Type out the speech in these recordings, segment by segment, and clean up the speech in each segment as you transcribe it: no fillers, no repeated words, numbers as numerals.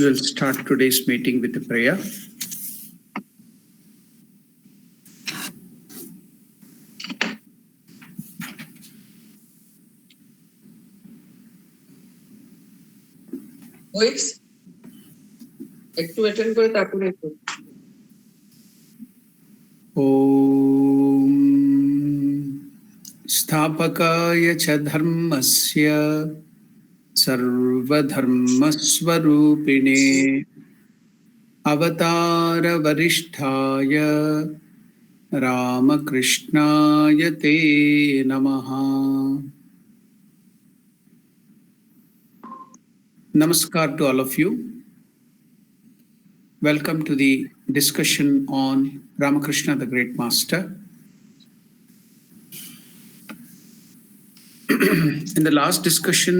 We will start today's meeting with a prayer. Voice একটু attend করে তারপরে একটু ॐ स्थापकाय च धर्मस्य सर्वधर्मस्वरूपिणे अवतारवरिष्ठाय रामकृष्णाय ते नमः. Namaskar to all of you. Welcome to the discussion on Ramakrishna, the Great Master. In the last discussion,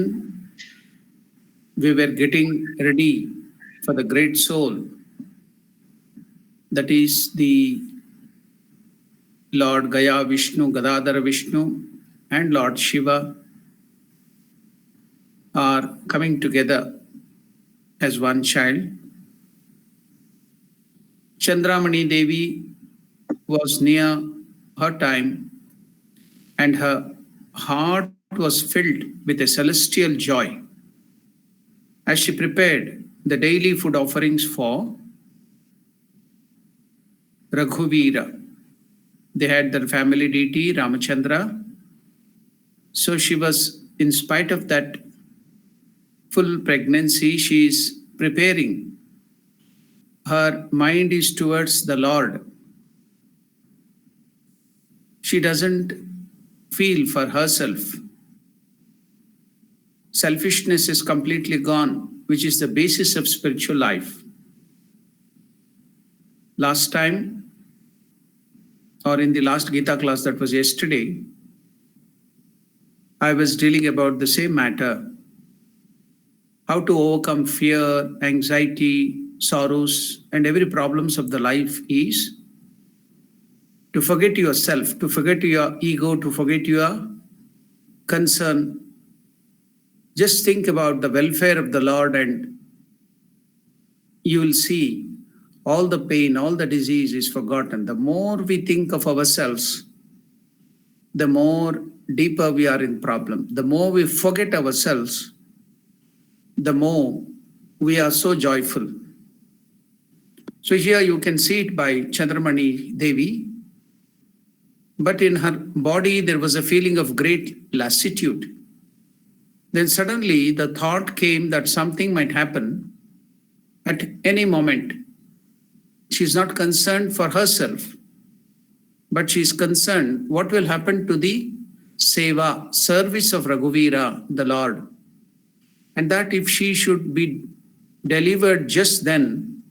we were getting ready for the great soul, that is the Lord Gaya Vishnu, Gadadhara Vishnu, and Lord Shiva are coming together as one child. Chandramani Devi was near her time, and her heart was filled with a celestial joy as she prepared the daily food offerings for Raghuvira. They had their family deity Ramachandra. So she was, in spite of that full pregnancy, she is preparing. Her mind is towards the Lord. She doesn't feel for herself. Selfishness is completely gone, which is the basis of spiritual life. Last time, or in the last Gita class, that was yesterday, I was dealing about the same matter. How to overcome fear, anxiety, sorrows, and every problems of the life is to forget yourself, to forget your ego, to forget your concern. Just think about the welfare of the Lord and you will see all the pain, all the disease is forgotten. The more we think of ourselves, the more deeper we are in problem. The more we forget ourselves, the more we are so joyful. So here you can see it by Chandramani Devi. But in her body, there was a feeling of great lassitude. Then suddenly the thought came that something might happen at any moment. She's not concerned for herself, but she's concerned what will happen to the seva, service of Raghuvira, the Lord, and that if she should be delivered just then,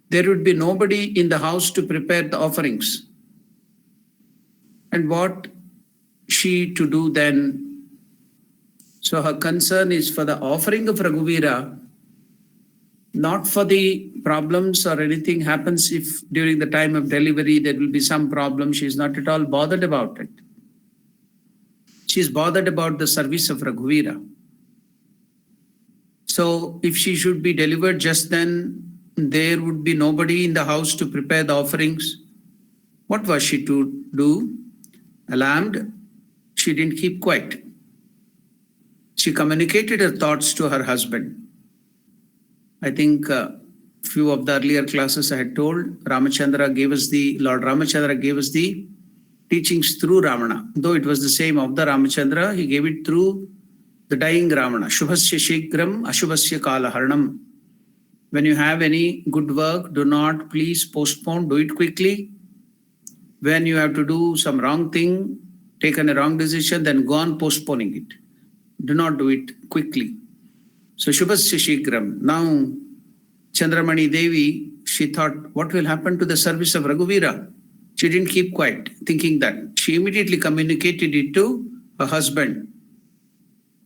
there would be nobody in the house to prepare the offerings. And what she to do then? So her concern is for the offering of Raghuvira, not for the problems or anything happens if during the time of delivery there will be some problem. She is not at all bothered about it. She is bothered about the service of Raghuvira. So if she should be delivered just then, there would be nobody in the house to prepare the offerings. What was she to do? Alarmed, she didn't keep quiet. She communicated her thoughts to her husband. I think few of the earlier classes I had told, Lord Ramachandra gave us the teachings through Ravana. Though it was the same of the Ramachandra, he gave it through the dying Ravana. Shubhasya Shigram, Ashubhasya Kalaharanam. When you have any good work, do not please postpone, do it quickly. When you have to do some wrong thing, taken a wrong decision, then go on postponing it. Do not do it quickly. So Shubhasya Shigram. Now, Chandramani Devi, she thought, what will happen to the service of Raghuvira? She didn't keep quiet, thinking that. She immediately communicated it to her husband.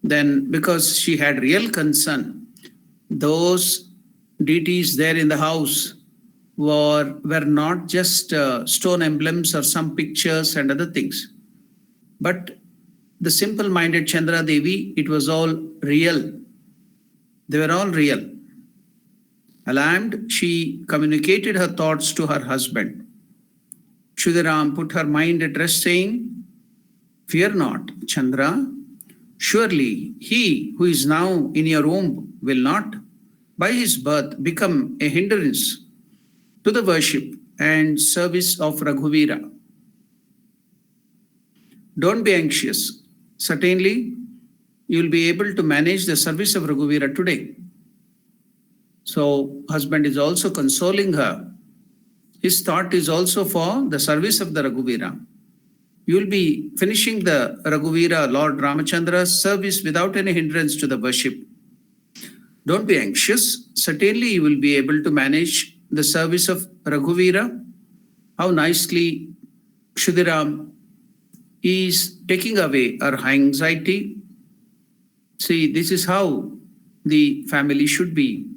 Then, because she had real concern, those deities there in the house were not just stone emblems or some pictures and other things. But the simple-minded Chandra Devi, it was all real. They were all real. Alarmed, she communicated her thoughts to her husband. Kshudiram put her mind at rest, saying, fear not, Chandra. Surely he who is now in your womb will not, by his birth, become a hindrance to the worship and service of Raghuvira. Don't be anxious. Certainly, you will be able to manage the service of Raghuvira today. So, husband is also consoling her. His thought is also for the service of the Raghuvira. You will be finishing the Raghuvira, Lord Ramachandra's service without any hindrance to the worship. Don't be anxious. Certainly, you will be able to manage the service of Raghuvira. How nicely Kshudiram is taking away our anxiety. See, this is how the family should be.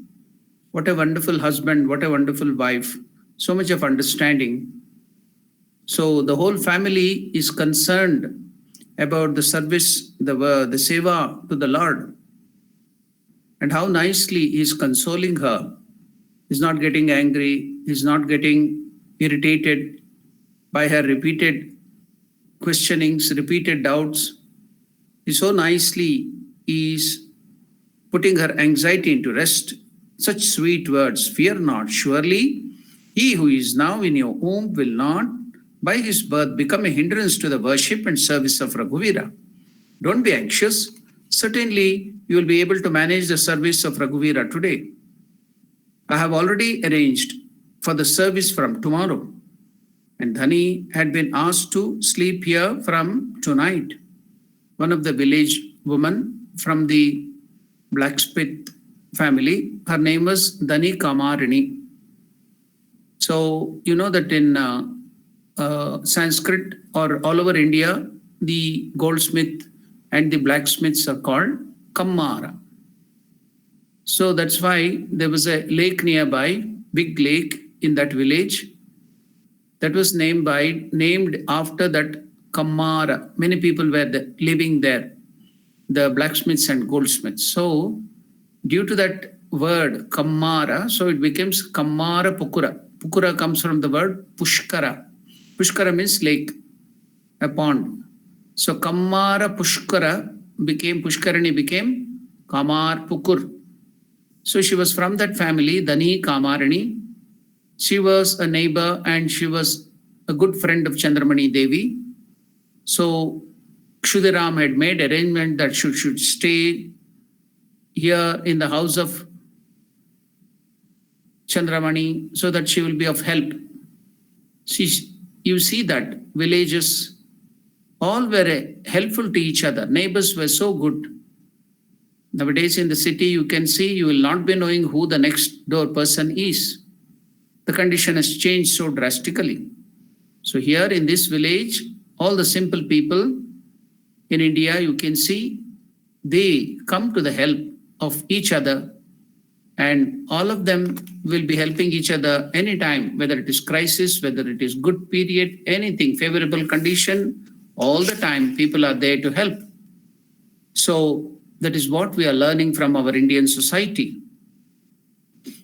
What a wonderful husband, what a wonderful wife, so much of understanding. So the whole family is concerned about the service, the seva to the Lord. And how nicely he is consoling her. He's not getting angry, he's not getting irritated by her repeated questionings, repeated doubts. He so nicely is putting her anxiety into rest. Such sweet words, fear not, surely he who is now in your womb will not, by his birth, become a hindrance to the worship and service of Raghuvira. Don't be anxious. Certainly, you will be able to manage the service of Raghuvira today. I have already arranged for the service from tomorrow. And Dhani had been asked to sleep here from tonight. One of the village women from the blacksmith family, her name was Dhani Kamarini. So, you know that in Sanskrit or all over India, the goldsmith and the blacksmiths are called Kammara. So that's why there was a lake nearby, big lake in that village, that was named after that Kammara. Many people were living there, the blacksmiths and goldsmiths. So due to that word Kammara, so it becomes Kammara Pukura. Pukura comes from the word Pushkara. Pushkara means lake, a pond. So Kammara Pushkarani became Kamar Pukur. So she was from that family, Dhani Kamarini. She was a neighbor and she was a good friend of Chandramani Devi. So Kshudiram had made arrangement that she should stay here in the house of Chandramani so that she will be of help. You see that villages, All were helpful to each other. Neighbors were so good. Nowadays in the city, you can see you will not be knowing who the next door person is. The condition has changed so drastically. So here in this village, all the simple people in India, you can see they come to the help of each other, and all of them will be helping each other anytime, whether it is crisis, whether it is good period, anything, favorable condition, all the time people are there to help. So that is what we are learning from our Indian society.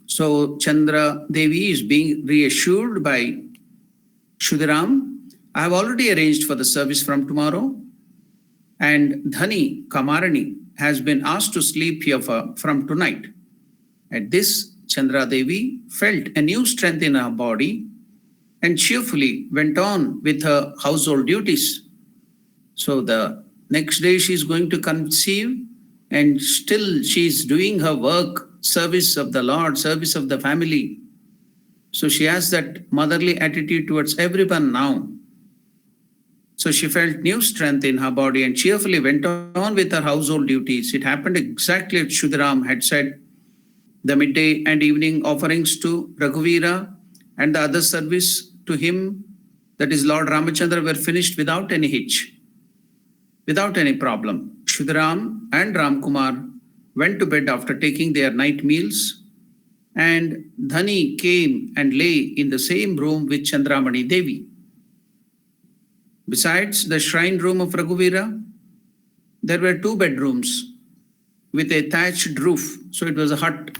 So Chandra Devi is being reassured by Shudiram. I have already arranged for the service from tomorrow, and Dhani Kamarani has been asked to sleep here from tonight. At this, Chandra Devi felt a new strength in her body and cheerfully went on with her household duties. So the next day she is going to conceive, and still she is doing her work, service of the Lord, service of the family. So she has that motherly attitude towards everyone now. So she felt new strength in her body and cheerfully went on with her household duties. It happened exactly as Shudiram had said. The midday and evening offerings to Raghuvira and the other service to him, that is Lord Ramachandra, were finished without any hitch, without any problem. Shudiram and Ramkumar went to bed after taking their night meals, and Dhani came and lay in the same room with Chandramani Devi. Besides the shrine room of Raghuvira, there were 2 bedrooms with a thatched roof. So it was a hut.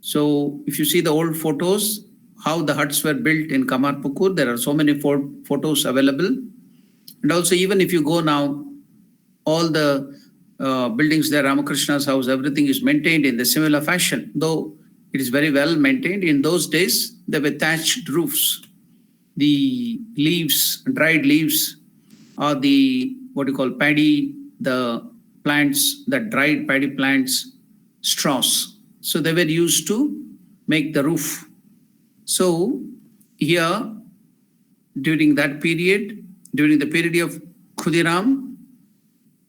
So if you see the old photos, how the huts were built in Kamarpukur, there are so many photos available. And also, even if you go now, all the buildings there, Ramakrishna's house, everything is maintained in the similar fashion. Though it is very well maintained, in those days, there were thatched roofs. The leaves, dried leaves, or the, what you call paddy, the plants, the dried paddy plants, straws. So they were used to make the roof. So here, during that period, during the period of Khudiram,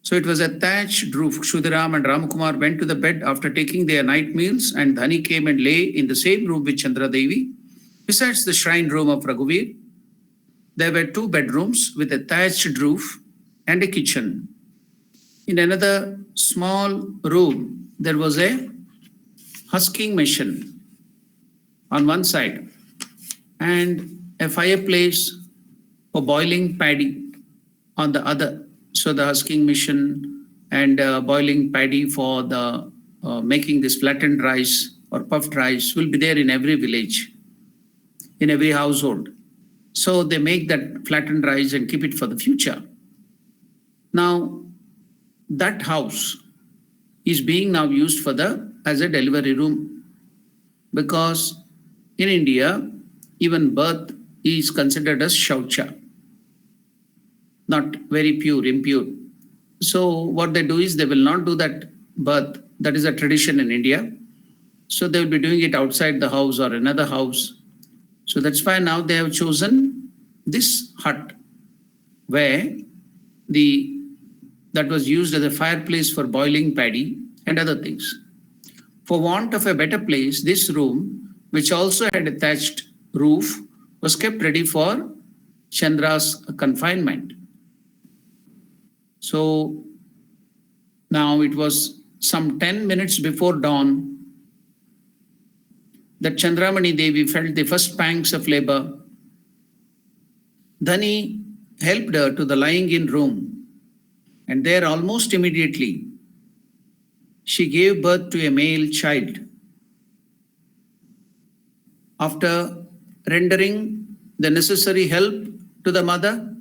so it was a thatched roof. Shudiram and Ramkumar went to the bed after taking their night meals, and Dhani came and lay in the same room with Chandra Devi. Besides the shrine room of Raghuvir, there were 2 bedrooms with a thatched roof and a kitchen. In another small room, there was a husking machine on one side and a fireplace for boiling paddy on the other. So the husking machine and boiling paddy for the making this flattened rice or puffed rice will be there in every village, in every household. So they make that flattened rice and keep it for the future. Now, that house is being now used for as a delivery room, because in India, even birth is considered as shaucha, not very pure, impure. So what they do is they will not do that birth. That is a tradition in India. So they will be doing it outside the house or another house. So that's why now they have chosen this hut where that was used as a fireplace for boiling paddy and other things. For want of a better place, this room, which also had a thatched roof, was kept ready for Chandra's confinement. So now it was some 10 minutes before dawn that Chandramani Devi felt the first pangs of labor. Dhani helped her to the lying-in room, and there almost immediately she gave birth to a male child. After rendering the necessary help to the mother,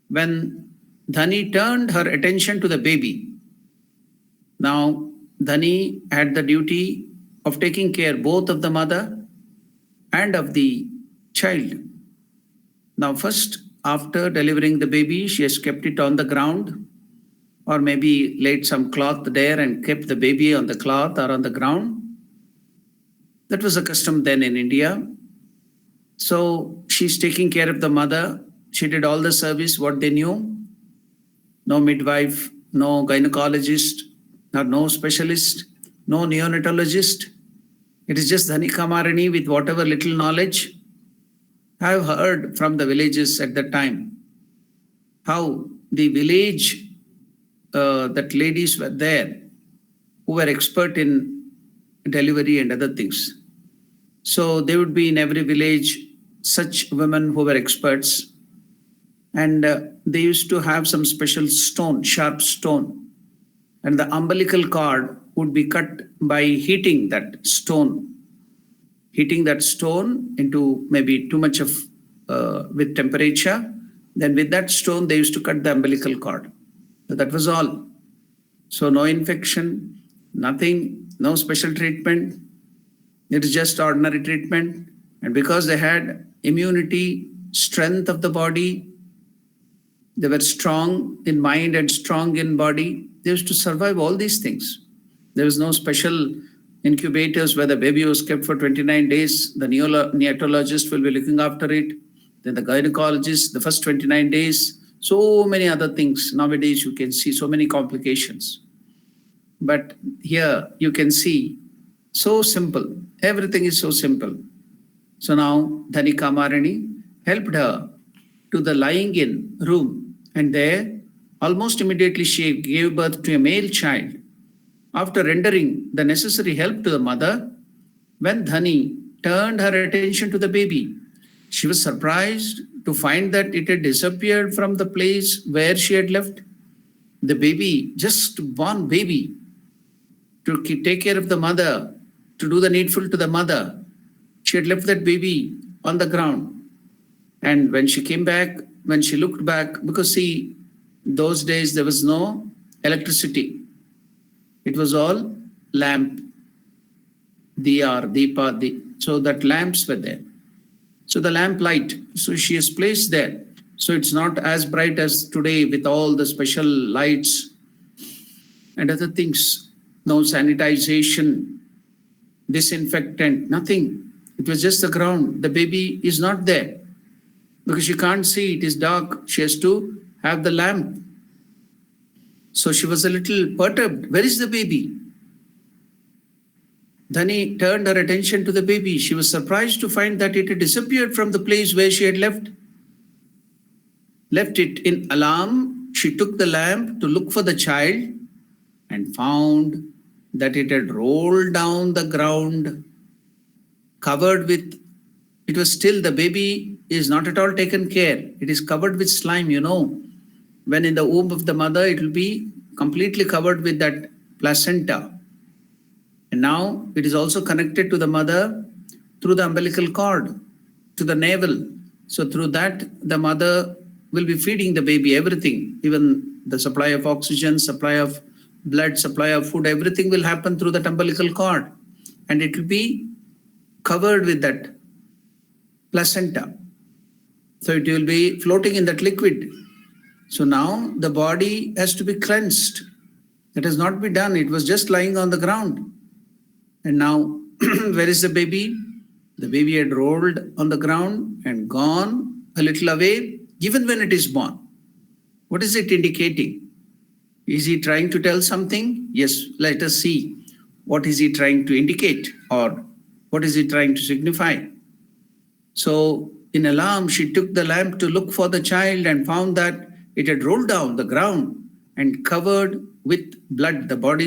when Dhani turned her attention to the baby, now Dhani had the duty of taking care both of the mother and of the child. Now first, after delivering the baby, she has kept it on the ground, or maybe laid some cloth there and kept the baby on the cloth or on the ground. That was a custom then in India. So she's taking care of the mother She did all the service, what they knew. No midwife, no gynecologist, no specialist, no neonatologist. It is just Dhani Kamarani with whatever little knowledge. I have heard from the villages at that time how the village, that ladies were there who were expert in delivery and other things. So there would be in every village such women who were experts, and they used to have some special stone, sharp stone, and the umbilical cord would be cut by heating that stone into maybe too much of with temperature. Then with that stone they used to cut the umbilical cord. So that was all. So no infection, nothing, no special treatment. It is just ordinary treatment. And because they had immunity, strength of the body, they were strong in mind and strong in body, they used to survive all these things. There was no special incubators where the baby was kept for 29 days. The neonatologist will be looking after it. Then the gynecologist, the first 29 days. So many other things. Nowadays you can see so many complications. But here you can see, so simple. Everything is so simple. So now Dhani Kamarani helped her to the lying in room, and there almost immediately she gave birth to a male child. After rendering the necessary help to the mother, when Dhani turned her attention to the baby, she was surprised to find that it had disappeared from the place where she had left. The baby, just born baby, to take care of the mother, to do the needful to the mother, she had left that baby on the ground. And when she came back, when she looked back, because see, those days there was no electricity. It was all lamp, diyar, deepa, so that lamps were there. So the lamp light, so she is placed there. So it's not as bright as today with all the special lights and other things. No sanitization, disinfectant, nothing. It was just the ground. The baby is not there because she can't see, it is dark. She has to have the lamp. So she was a little perturbed. Where is the baby? Dhani turned her attention to the baby. She was surprised to find that it had disappeared from the place where she had left it. In alarm, she took the lamp to look for the child and found that it had rolled down the ground, covered with, it was still, the baby is not at all taken care. It is covered with slime, you know. When in the womb of the mother, it will be completely covered with that placenta. And now it is also connected to the mother through the umbilical cord, to the navel. So through that, the mother will be feeding the baby everything, even the supply of oxygen, supply of blood, supply of food, everything will happen through that umbilical cord. And it will be covered with that placenta. So it will be floating in that liquid. So now the body has to be cleansed. That has not been done. It was just lying on the ground. And now, where is the baby? The baby had rolled on the ground and gone a little away, even when it is born. What is it indicating? Is he trying to tell something? Yes, let us see. What is he trying to indicate, or what is he trying to signify? So in alarm, she took the lamp to look for the child and found that it had rolled down the ground and covered with blood. The body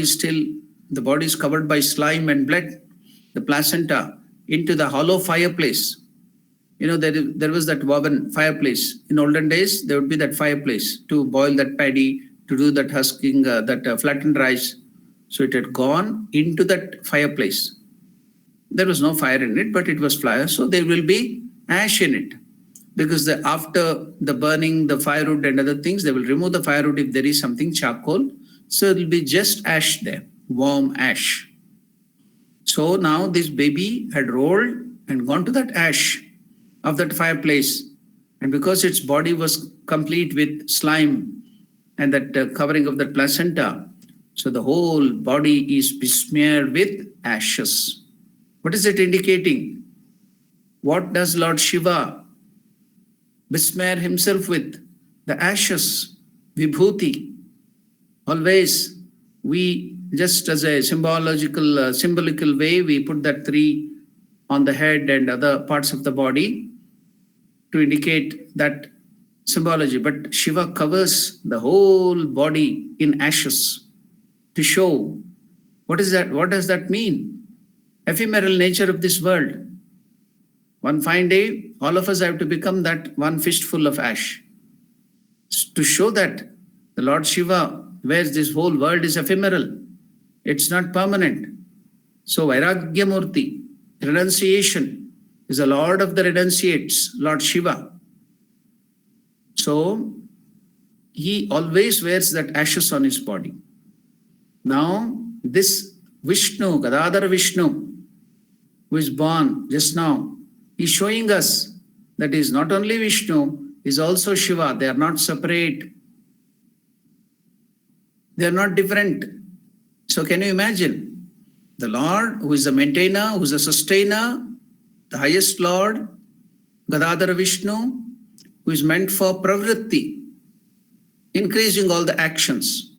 is covered by slime and blood, the placenta, into the hollow fireplace. You know, there was that woven fireplace. In olden days, there would be that fireplace to boil that paddy, to do that husking, that flattened rice. So it had gone into that fireplace. There was no fire in it, but it was fire. So there will be ash in it. Because after the burning, the firewood and other things, they will remove the firewood if there is something charcoal. So it will be just ash there, warm ash. So now this baby had rolled and gone to that ash of that fireplace. And because its body was complete with slime and that covering of that placenta, so the whole body is besmeared with ashes. What is it indicating? What does Lord Shiva besmear himself with the ashes, vibhuti. Always, we just as a symbolical way, we put that 3 on the head and other parts of the body to indicate that symbology. But Shiva covers the whole body in ashes to show what is that? What does that mean? Ephemeral nature of this world. One fine day, all of us have to become that one fistful of ash. To show that the Lord Shiva, where this whole world is ephemeral, it's not permanent. So Vairagya Murti, renunciation, is the Lord of the renunciates, Lord Shiva. So he always wears that ashes on his body. Now this Vishnu, Gadadhar Vishnu, who is born just now, is showing us that he is not only Vishnu, he is also Shiva. They are not separate. They are not different. So can you imagine? The Lord, who is the maintainer, who is the sustainer, the highest Lord, Gadadhar Vishnu, who is meant for pravritti, increasing all the actions,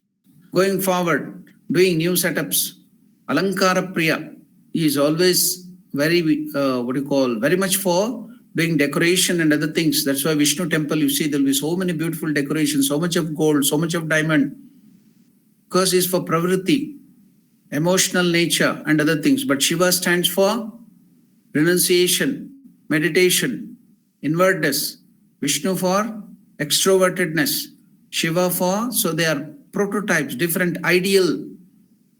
going forward, doing new setups. Alankara Priya, he is always very, very much for doing decoration and other things. That's why Vishnu temple, you see, there will be so many beautiful decorations, so much of gold, so much of diamond, because he is for pravritti, emotional nature and other things. But Shiva stands for renunciation, meditation, inwardness. Vishnu for extrovertedness. Shiva for, so they are prototypes, different ideal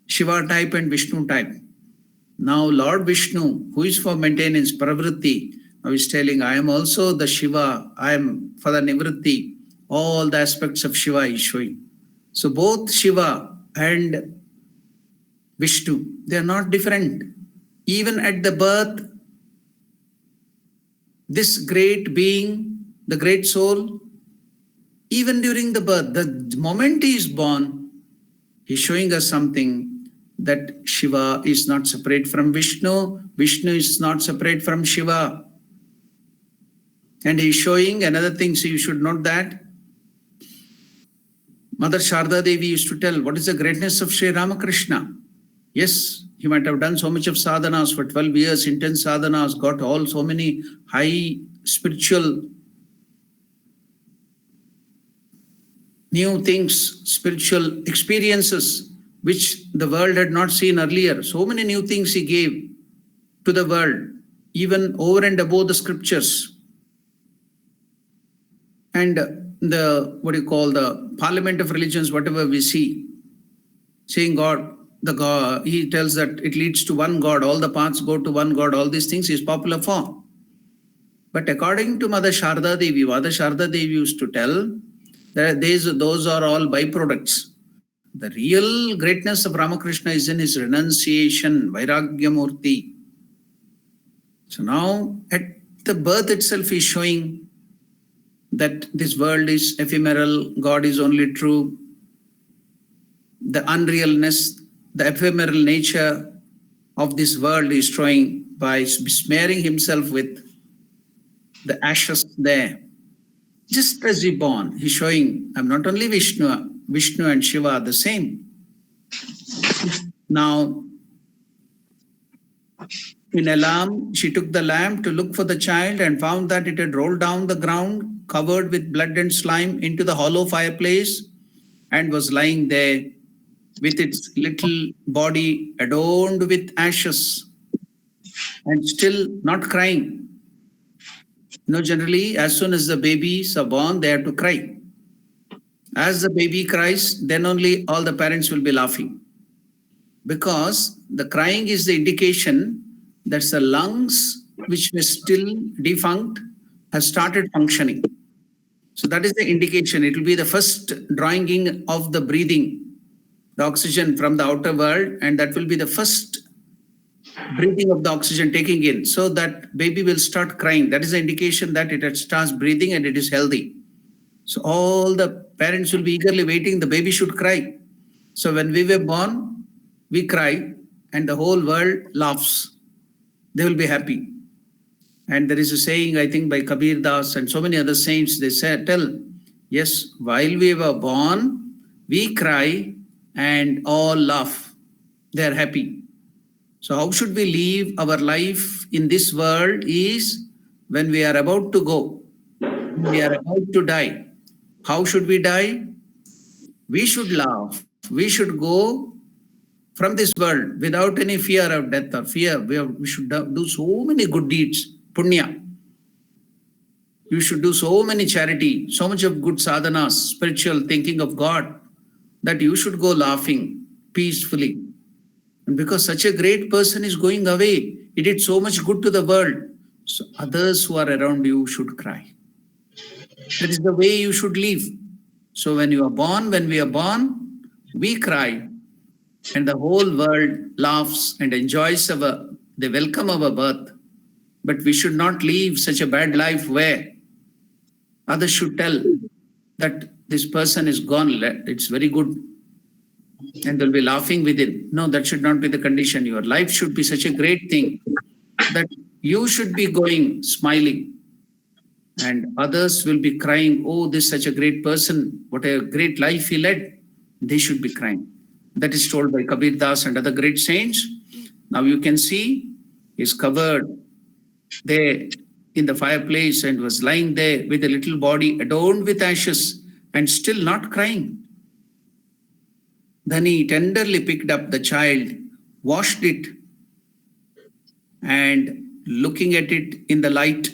Shiva type and Vishnu type. Now Lord Vishnu, who is for maintenance, pravritti, now is telling, I am also the Shiva, I am for the nivritti. All the aspects of Shiva is showing. So both Shiva and Vishnu, they are not different. Even at the birth, this great being, the great soul, even during the birth, the moment he is born, he is showing us something that Shiva is not separate from Vishnu, Vishnu is not separate from Shiva. And he is showing another thing, so you should note that. Mother Sharda Devi used to tell, what is the greatness of Sri Ramakrishna? Yes, he might have done so much of sadhanas for 12 years, intense sadhanas, got all so many high spiritual new things, spiritual experiences, which the world had not seen earlier. So many new things he gave to the world, even over and above the scriptures. And the parliament of religions, whatever we see, saying God, he tells that it leads to one God, all the paths go to one God, all these things is popular for. But according to Mother Sharda Devi used to tell that those are all byproducts. The real greatness of Ramakrishna is in his renunciation, Vairagya Murti. So now at the birth itself is showing that this world is ephemeral, God is only true. The unrealness, the ephemeral nature of this world is showing by smearing himself with the ashes there. Just as he born, he's showing, I'm not only Vishnu and Shiva are the same. Now, in Elam, she took the lamp to look for the child and found that it had rolled down the ground, covered with blood and slime, into the hollow fireplace, and was lying there with its little body adorned with ashes and still not crying. Generally, as soon as the babies are born, they have to cry. As the baby cries, then only all the parents will be laughing. Because the crying is the indication that the lungs, which were still defunct, has started functioning. So that is the indication. It will be the first drawing in of the breathing, the oxygen from the outer world, and that will be the first breathing of the oxygen taking in. So that baby will start crying. That is the indication that it starts breathing and it is healthy. So all the parents will be eagerly waiting, the baby should cry. So when we were born, we cry and the whole world laughs. They will be happy. And there is a saying, I think, by Kabir Das and so many other saints, they say, tell, yes, while we were born, we cry and all laugh. They are happy. So how should we live our life in this world is when we are about to go, when we are about to die. How should we die? We should laugh. We should go from this world without any fear of death or fear. We should do so many good deeds, punya. You should do so many charity, so much of good sadhanas, spiritual thinking of God, that you should go laughing peacefully. And because such a great person is going away, he did so much good to the world. So others who are around you should cry. That is the way you should live. So when you are born, when we are born, we cry, and the whole world laughs and enjoys they welcome our birth. But we should not live such a bad life where others should tell that this person is gone, it's very good, and they'll be laughing within. No, that should not be the condition. Your life should be such a great thing that you should be going smiling, and others will be crying, oh, this is such a great person, what a great life he led. They should be crying. That is told by Kabir Das and other great saints. Now you can see he's covered there in the fireplace and was lying there with a little body adorned with ashes and still not crying. Then he tenderly picked up the child, washed it, and looking at it in the light,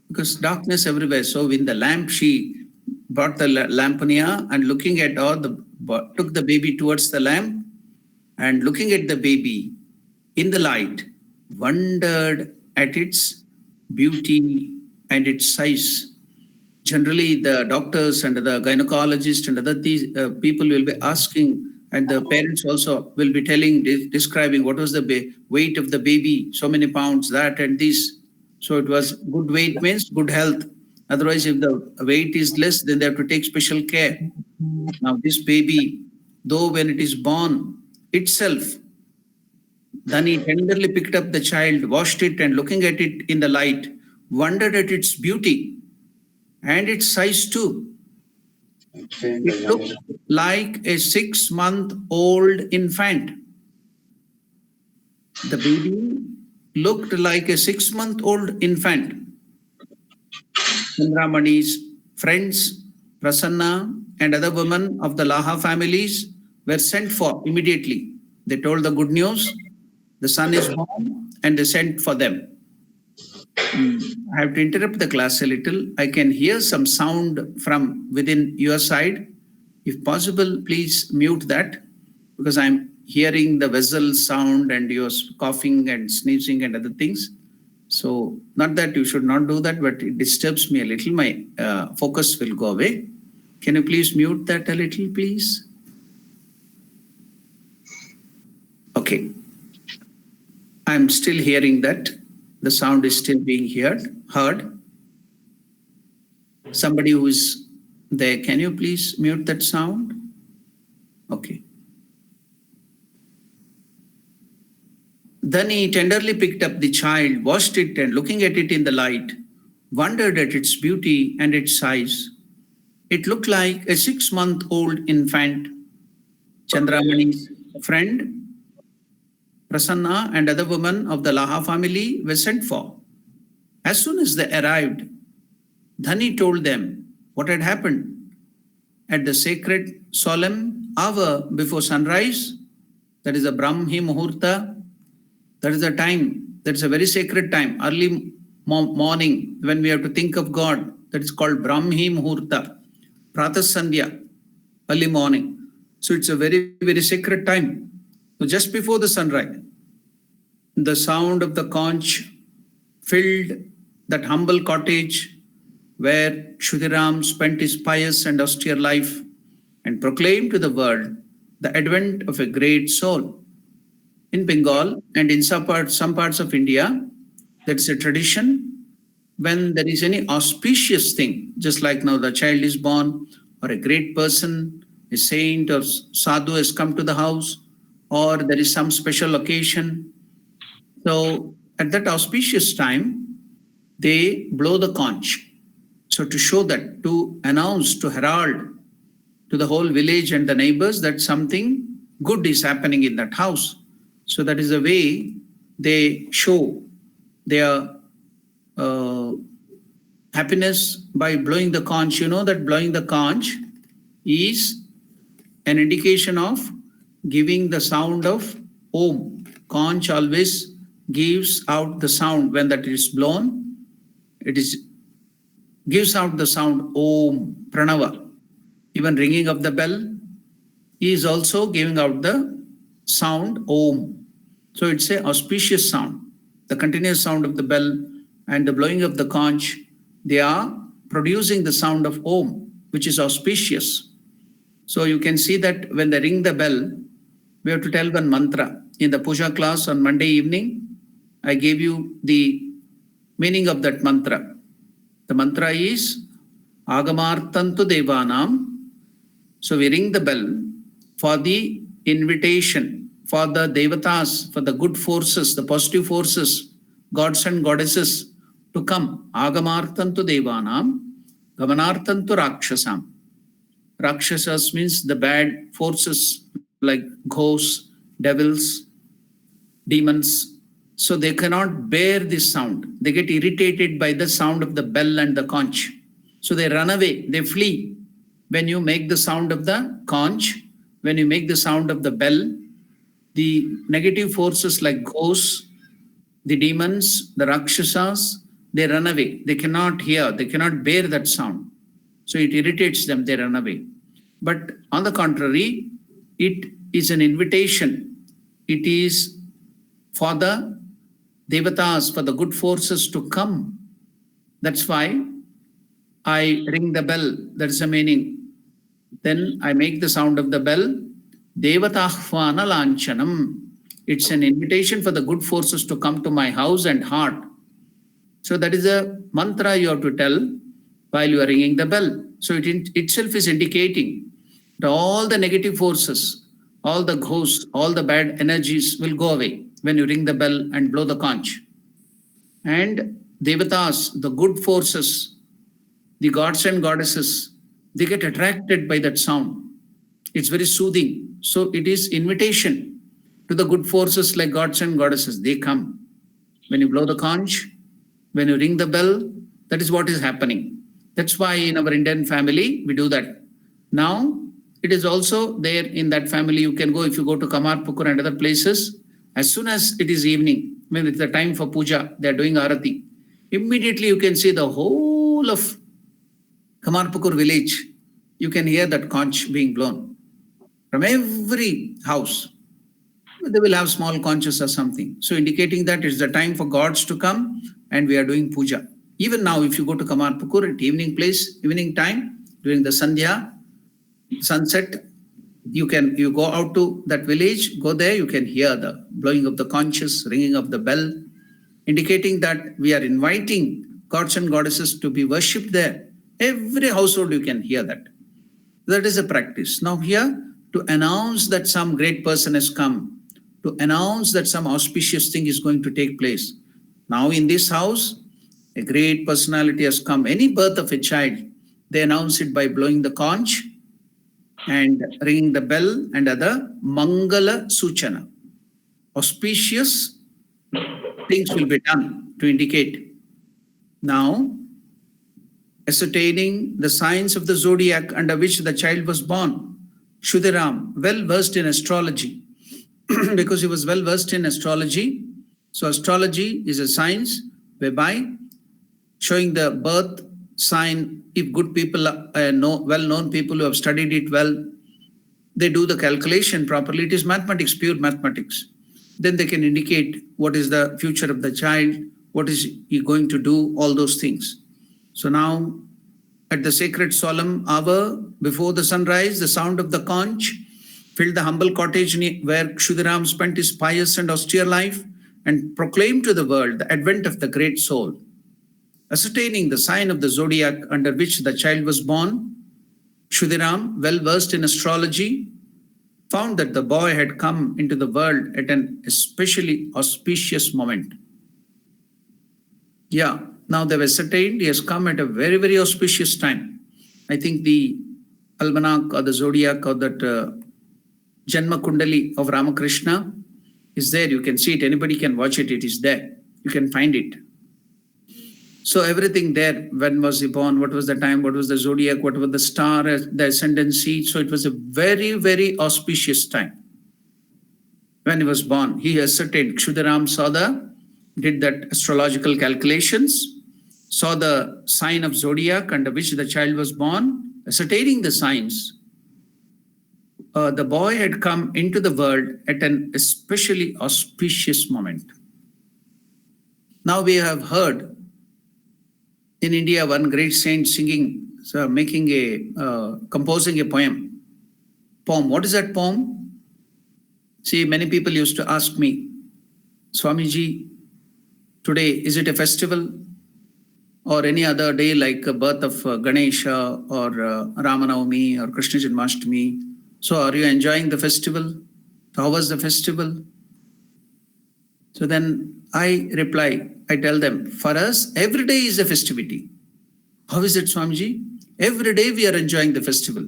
because darkness everywhere. So in the lamp, she brought the lamponia and looking at took the baby towards the lamp and looking at the baby in the light, wondered at its beauty and its size. Generally, the doctors and the gynecologists and other people will be asking, and the parents also will be telling, describing what was the weight of the baby, so many pounds, that and this. So it was good weight means good health. Otherwise, if the weight is less, then they have to take special care. Now this baby, though when it is born itself, then he tenderly picked up the child, washed it, and looking at it in the light, wondered at its beauty and its size too. It looked like a 6-month-old infant. The baby looked like a 6-month-old infant. Chandramani's friends, Prasanna, and other women of the Laha families were sent for immediately. They told the good news, the son is born, and they sent for them. I have to interrupt the class a little. I can hear some sound from within your side. If possible, please mute that, because I'm hearing the vessel sound and you're coughing and sneezing and other things. So not that you should not do that, but it disturbs me a little. My focus will go away. Can you please mute that a little, please? Okay. I'm still hearing that. The sound is still being heard. Somebody who is there, can you please mute that sound? Okay. Then he tenderly picked up the child, washed it, and looking at it in the light, wondered at its beauty and its size. It looked like a 6-month-old infant. Chandramani's friend, Prasanna, and other women of the Laha family were sent for. As soon as they arrived, Dhani told them what had happened. At the sacred solemn hour before sunrise, that is a Brahmi Muhurta, that is a time, that is a very sacred time, early morning, when we have to think of God, that is called Brahmi Muhurta, Pratah Sandhya, early morning. So it's a very, very sacred time. So just before the sunrise, the sound of the conch filled that humble cottage where Kshutiram spent his pious and austere life and proclaimed to the world the advent of a great soul. In Bengal and in some parts of India, that's a tradition when there is any auspicious thing, just like now the child is born, or a great person, a saint or sadhu has come to the house, or there is some special occasion. So at that auspicious time, they blow the conch. So to show that, to announce, to herald to the whole village and the neighbors that something good is happening in that house. So that is the way they show their happiness by blowing the conch. You know that blowing the conch is an indication of giving the sound of Om. Conch always gives out the sound when that is blown. It gives out the sound Om, Pranava. Even ringing of the bell is also giving out the sound Om. So it's an auspicious sound. The continuous sound of the bell and the blowing of the conch, they are producing the sound of Om, which is auspicious. So you can see that when they ring the bell, we have to tell one mantra. In the puja class on Monday evening, I gave you the meaning of that mantra. The mantra is Agamartantu Devanam. So we ring the bell for the invitation, for the devatas, for the good forces, the positive forces, gods and goddesses to come. Agamartantu Devanam, Gamanartantu Rakshasam. Rakshasas means the bad forces like ghosts, devils, demons. So they cannot bear this sound. They get irritated by the sound of the bell and the conch. So they run away, they flee. When you make the sound of the conch, when you make the sound of the bell, the negative forces like ghosts, the demons, the Rakshasas, they run away. They cannot hear, they cannot bear that sound. So it irritates them, they run away. But on the contrary, it is an invitation. It is for the devatas, for the good forces to come. That's why I ring the bell. That's the meaning. Then I make the sound of the bell. Devatahvana lanchanam. It's an invitation for the good forces to come to my house and heart. So that is a mantra you have to tell while you are ringing the bell. So it itself is indicating that all the negative forces, all the ghosts, all the bad energies will go away when you ring the bell and blow the conch. And devatas, the good forces, the gods and goddesses, they get attracted by that sound. It's very soothing. So it is invitation to the good forces like gods and goddesses. They come. When you blow the conch, when you ring the bell, that is what is happening. That's why in our Indian family, we do that. Now, it is also there in that family. You can go, if you go to Kamarpukur and other places, as soon as it is evening, when it's the time for puja, they are doing arati. Immediately you can see the whole of Kamarpukur village. You can hear that conch being blown. From every house, they will have small conches or something. So indicating that it's the time for gods to come and we are doing puja. Even now, if you go to Kamarpukur at evening place, evening time, during the Sandhya, sunset, you go out to that village, go there, you can hear the blowing of the conches, ringing of the bell, indicating that we are inviting gods and goddesses to be worshipped there. Every household you can hear that. That is a practice. Now here, to announce that some great person has come, to announce that some auspicious thing is going to take place. Now in this house, a great personality has come. Any birth of a child, they announce it by blowing the conch and ringing the bell and other Mangala Suchana. Auspicious things will be done to indicate. Now, ascertaining the signs of the zodiac under which the child was born, Shudiram, well versed in astrology, because he was well versed in astrology. So astrology is a science whereby showing the birth sign, if good people, well-known people who have studied it well, they do the calculation properly. It is mathematics, pure mathematics. Then they can indicate what is the future of the child, what is he going to do, all those things. So now, at the sacred solemn hour before the sunrise, the sound of the conch filled the humble cottage where Kshudiram spent his pious and austere life and proclaimed to the world the advent of the great soul. Ascertaining the sign of the zodiac under which the child was born, Kshudiram, well versed in astrology, found that the boy had come into the world at an especially auspicious moment. Yeah, now they've ascertained he has come at a very, very auspicious time. I think the almanac or the zodiac or that Janma Kundali of Ramakrishna is there. You can see it. Anybody can watch it. It is there. You can find it. So everything there, when was he born, what was the time, what was the zodiac, what was the star, the ascendancy. So it was a very, very auspicious time. When he was born, he ascertained, Kshudaram did that astrological calculations, saw the sign of zodiac under which the child was born, ascertaining the signs. The boy had come into the world at an especially auspicious moment. Now we have heard in India one great saint singing, composing a poem. What is that poem? See, many people used to ask me, Swamiji, today, is it a festival or any other day like a birth of Ganesha or Ramanavami or Krishna Janmashtami? So are you enjoying the festival? How was the festival? So then I reply, I tell them, for us, every day is a festivity. How is it, Swamiji? Every day we are enjoying the festival.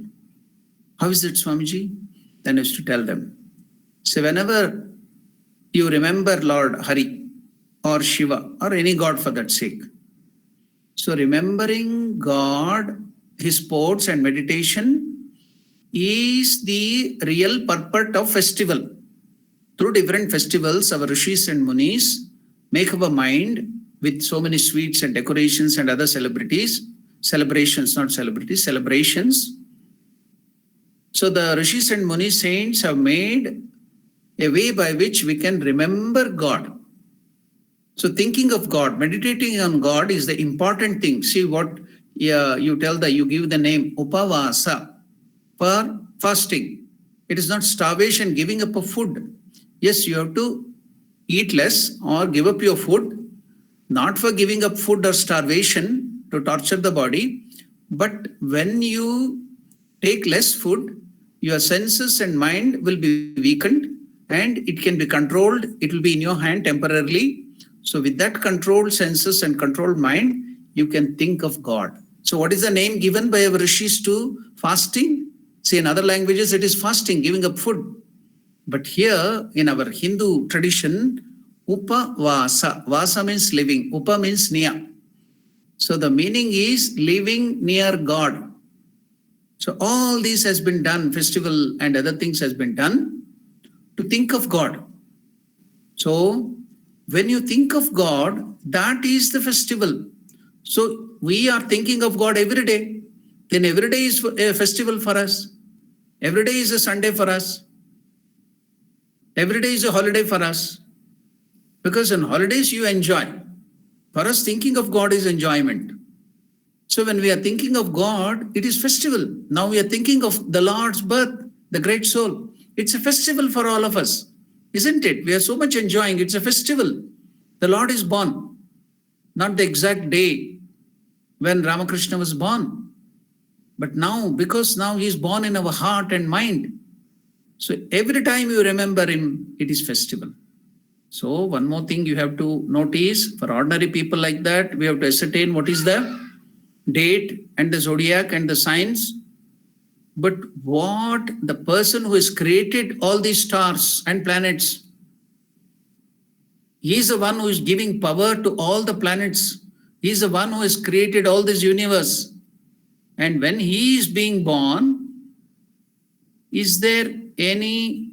How is it, Swamiji? Then I used to tell them. So whenever you remember Lord Hari or Shiva or any god for that sake, so remembering God, his sports and meditation is the real purport of festival. Through different festivals, our rishis and munis make up a mind with so many sweets and decorations and other celebrations. So the rishis and munis saints have made a way by which we can remember God. So thinking of God, meditating on God is the important thing. See what you give the name Upavasa for fasting. It is not starvation, giving up of food. Yes, you have to eat less or give up your food, not for giving up food or starvation to torture the body, but when you take less food, your senses and mind will be weakened and it can be controlled. It will be in your hand temporarily. So with that controlled senses and controlled mind, you can think of God. So what is the name given by our rishis to fasting? See, in other languages, it is fasting, giving up food. But here in our Hindu tradition, Upavasa. Vasa means living. Upa means near. So the meaning is living near God. So all this has been done, festival and other things has been done to think of God. So when you think of God, that is the festival. So we are thinking of God every day. Then every day is a festival for us. Every day is a Sunday for us. Every day is a holiday for us. Because on holidays you enjoy. For us, thinking of God is enjoyment. So when we are thinking of God, it is festival. Now we are thinking of the Lord's birth, the great soul. It's a festival for all of us, isn't it? We are so much enjoying. It's a festival. The Lord is born. Not the exact day when Ramakrishna was born. But now, because now he is born in our heart and mind. So every time you remember him, it is festival. So one more thing you have to notice, for ordinary people like that, we have to ascertain what is the date and the zodiac and the signs. But what the person who has created all these stars and planets, he is the one who is giving power to all the planets. He is the one who has created all this universe. And when he is being born, is there any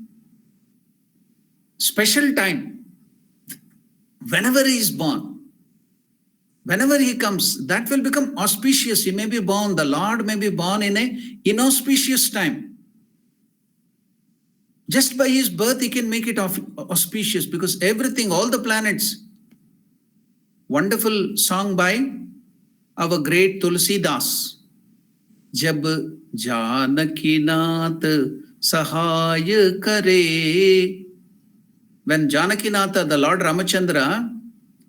special time? Whenever he is born, whenever he comes, that will become auspicious. He may be born, the Lord may be born in an inauspicious time. Just by his birth, he can make it auspicious because everything, all the planets. Wonderful song by our great Tulsi Das. Jab Janakinath Sahaya Kare. When Janakinatha, the Lord Ramachandra,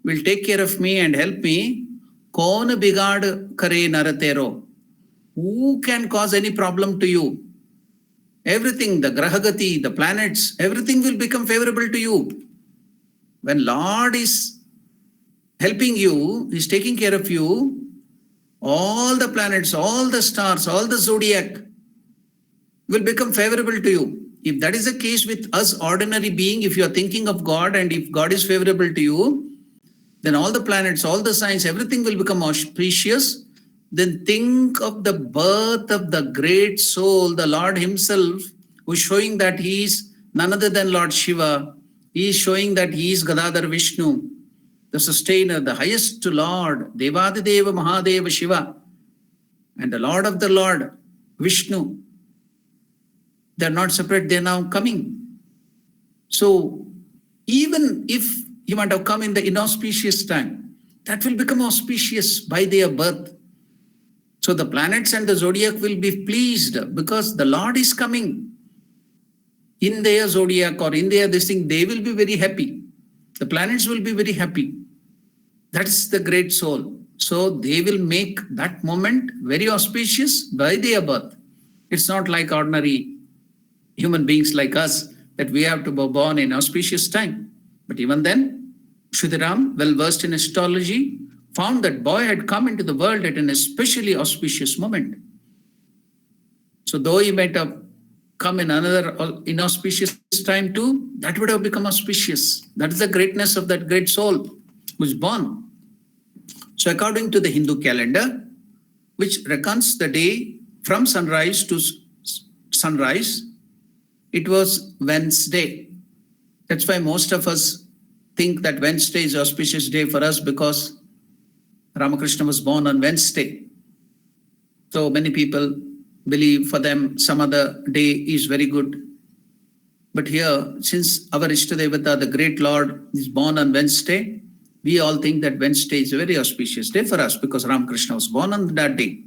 will take care of me and help me, Kaun bigad kare naratero. Who can cause any problem to you? Everything, the Grahagati, the planets, everything will become favorable to you. When Lord is helping you, he's taking care of you, all the planets, all the stars, all the zodiac will become favorable to you. If that is the case with us ordinary being, if you are thinking of God and if God is favorable to you, then all the planets, all the signs, everything will become auspicious. Then think of the birth of the great soul, the Lord himself, who is showing that he is none other than Lord Shiva. He is showing that he is Gadadhar Vishnu, the sustainer, the highest Lord, Devadideva Mahadeva Shiva, and the Lord of the Lord, Vishnu. They're not separate, they're now coming. So even if he might have come in the inauspicious time, that will become auspicious by their birth. So the planets and the zodiac will be pleased because the Lord is coming in their zodiac or in their this thing. They will be very happy. The planets will be very happy. That's the great soul. So they will make that moment very auspicious by their birth. It's not like ordinary human beings like us that we have to be born in auspicious time. But even then, Shuddharam, well versed in astrology, found that boy had come into the world at an especially auspicious moment. So though he might have come in another inauspicious time too, that would have become auspicious. That is the greatness of that great soul who is born. So according to the Hindu calendar, which reckons the day from sunrise to sunrise, it was Wednesday. That's why most of us think that Wednesday is an auspicious day for us because Ramakrishna was born on Wednesday. So many people believe for them some other day is very good. But here, since our Ishtadevata, the great Lord, is born on Wednesday, we all think that Wednesday is a very auspicious day for us because Ramakrishna was born on that day.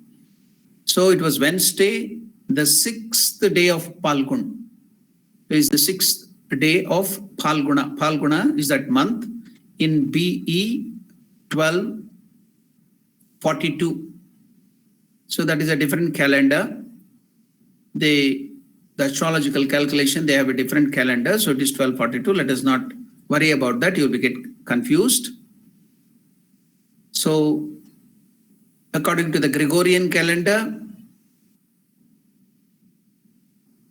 So it was Wednesday, the sixth day of Palgun. It is the sixth day of Phalguna. Phalguna is that month in BE 1242. So that is a different calendar. The astrological calculation, they have a different calendar. So it is 1242. Let us not worry about that. You will get confused. So according to the Gregorian calendar,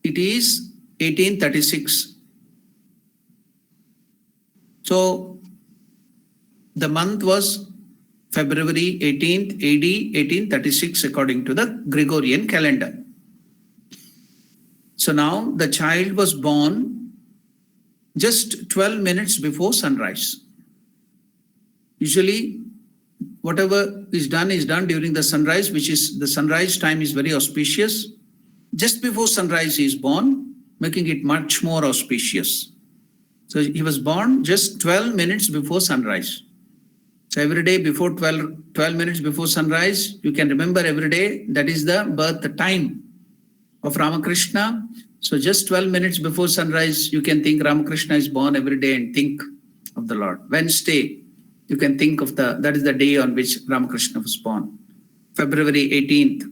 it is 1836. So the month was February 18th, AD 1836 according to the Gregorian calendar. So now the child was born just 12 minutes before sunrise. Usually whatever is done during the sunrise, which is the sunrise time is very auspicious. Just before sunrise he is born, making it much more auspicious. So he was born just 12 minutes before sunrise. So every day before 12 minutes before sunrise, you can remember every day that is the birth time of Ramakrishna. So just 12 minutes before sunrise, you can think Ramakrishna is born every day and think of the Lord. Wednesday, you can think of that is the day on which Ramakrishna was born. February 18th,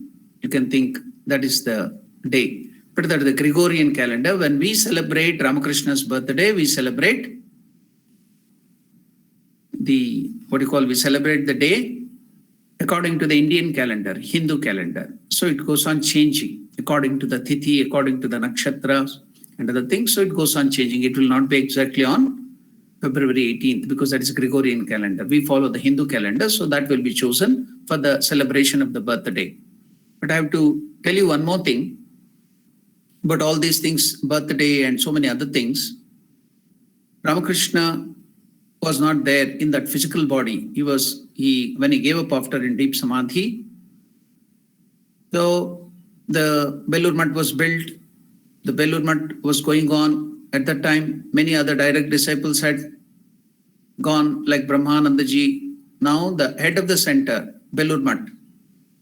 you can think that is the day. But that is the Gregorian calendar. When we celebrate Ramakrishna's birthday, we celebrate we celebrate the day according to the Indian calendar, Hindu calendar. So it goes on changing according to the Tithi, according to the Nakshatras and other things. So it goes on changing. It will not be exactly on February 18th because that is Gregorian calendar. We follow the Hindu calendar, so that will be chosen for the celebration of the birthday. But I have to tell you one more thing. But all these things, birthday and so many other things, Ramakrishna was not there in that physical body. When he gave up after in deep samadhi, so the Belur Math was built. The Belur Math was going on. At that time, many other direct disciples had gone, like Brahmanandaji. Now the head of the center, Belur Math,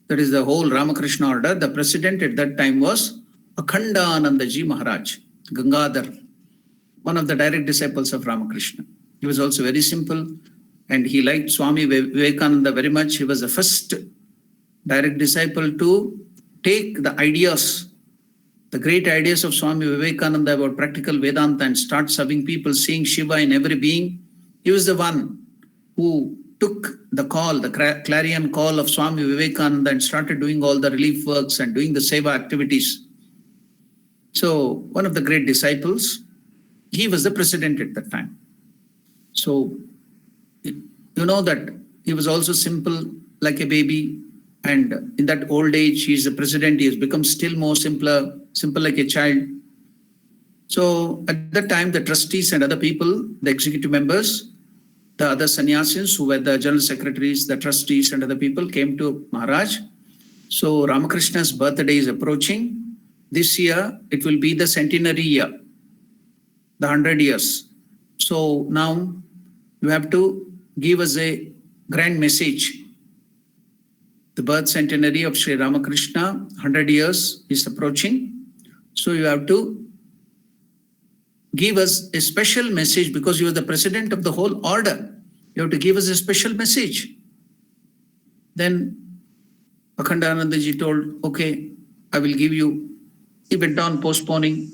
that is the whole Ramakrishna order, the president at that time was Akhandanandaji Maharaj, Gangadhar, one of the direct disciples of Ramakrishna. He was also very simple and he liked Swami Vivekananda very much. He was the first direct disciple to take the ideas, the great ideas of Swami Vivekananda about practical Vedanta and start serving people, seeing Shiva in every being. He was the one who took the call, the clarion call of Swami Vivekananda and started doing all the relief works and doing the seva activities. So one of the great disciples, he was the president at that time. So you know that he was also simple like a baby, and in that old age he is the president. He has become still more simple like a child. So at that time, the trustees and other people, the executive members, the other sannyasis who were the general secretaries, the trustees and other people came to Maharaj. So Ramakrishna's birthday is approaching. This year, it will be the centenary year, the 100 years. So now you have to give us a grand message. The birth centenary of Sri Ramakrishna, 100 years is approaching. So you have to give us a special message because you are the president of the whole order. You have to give us a special message. Then Akhandanandaji told, okay, I will give you. He went on postponing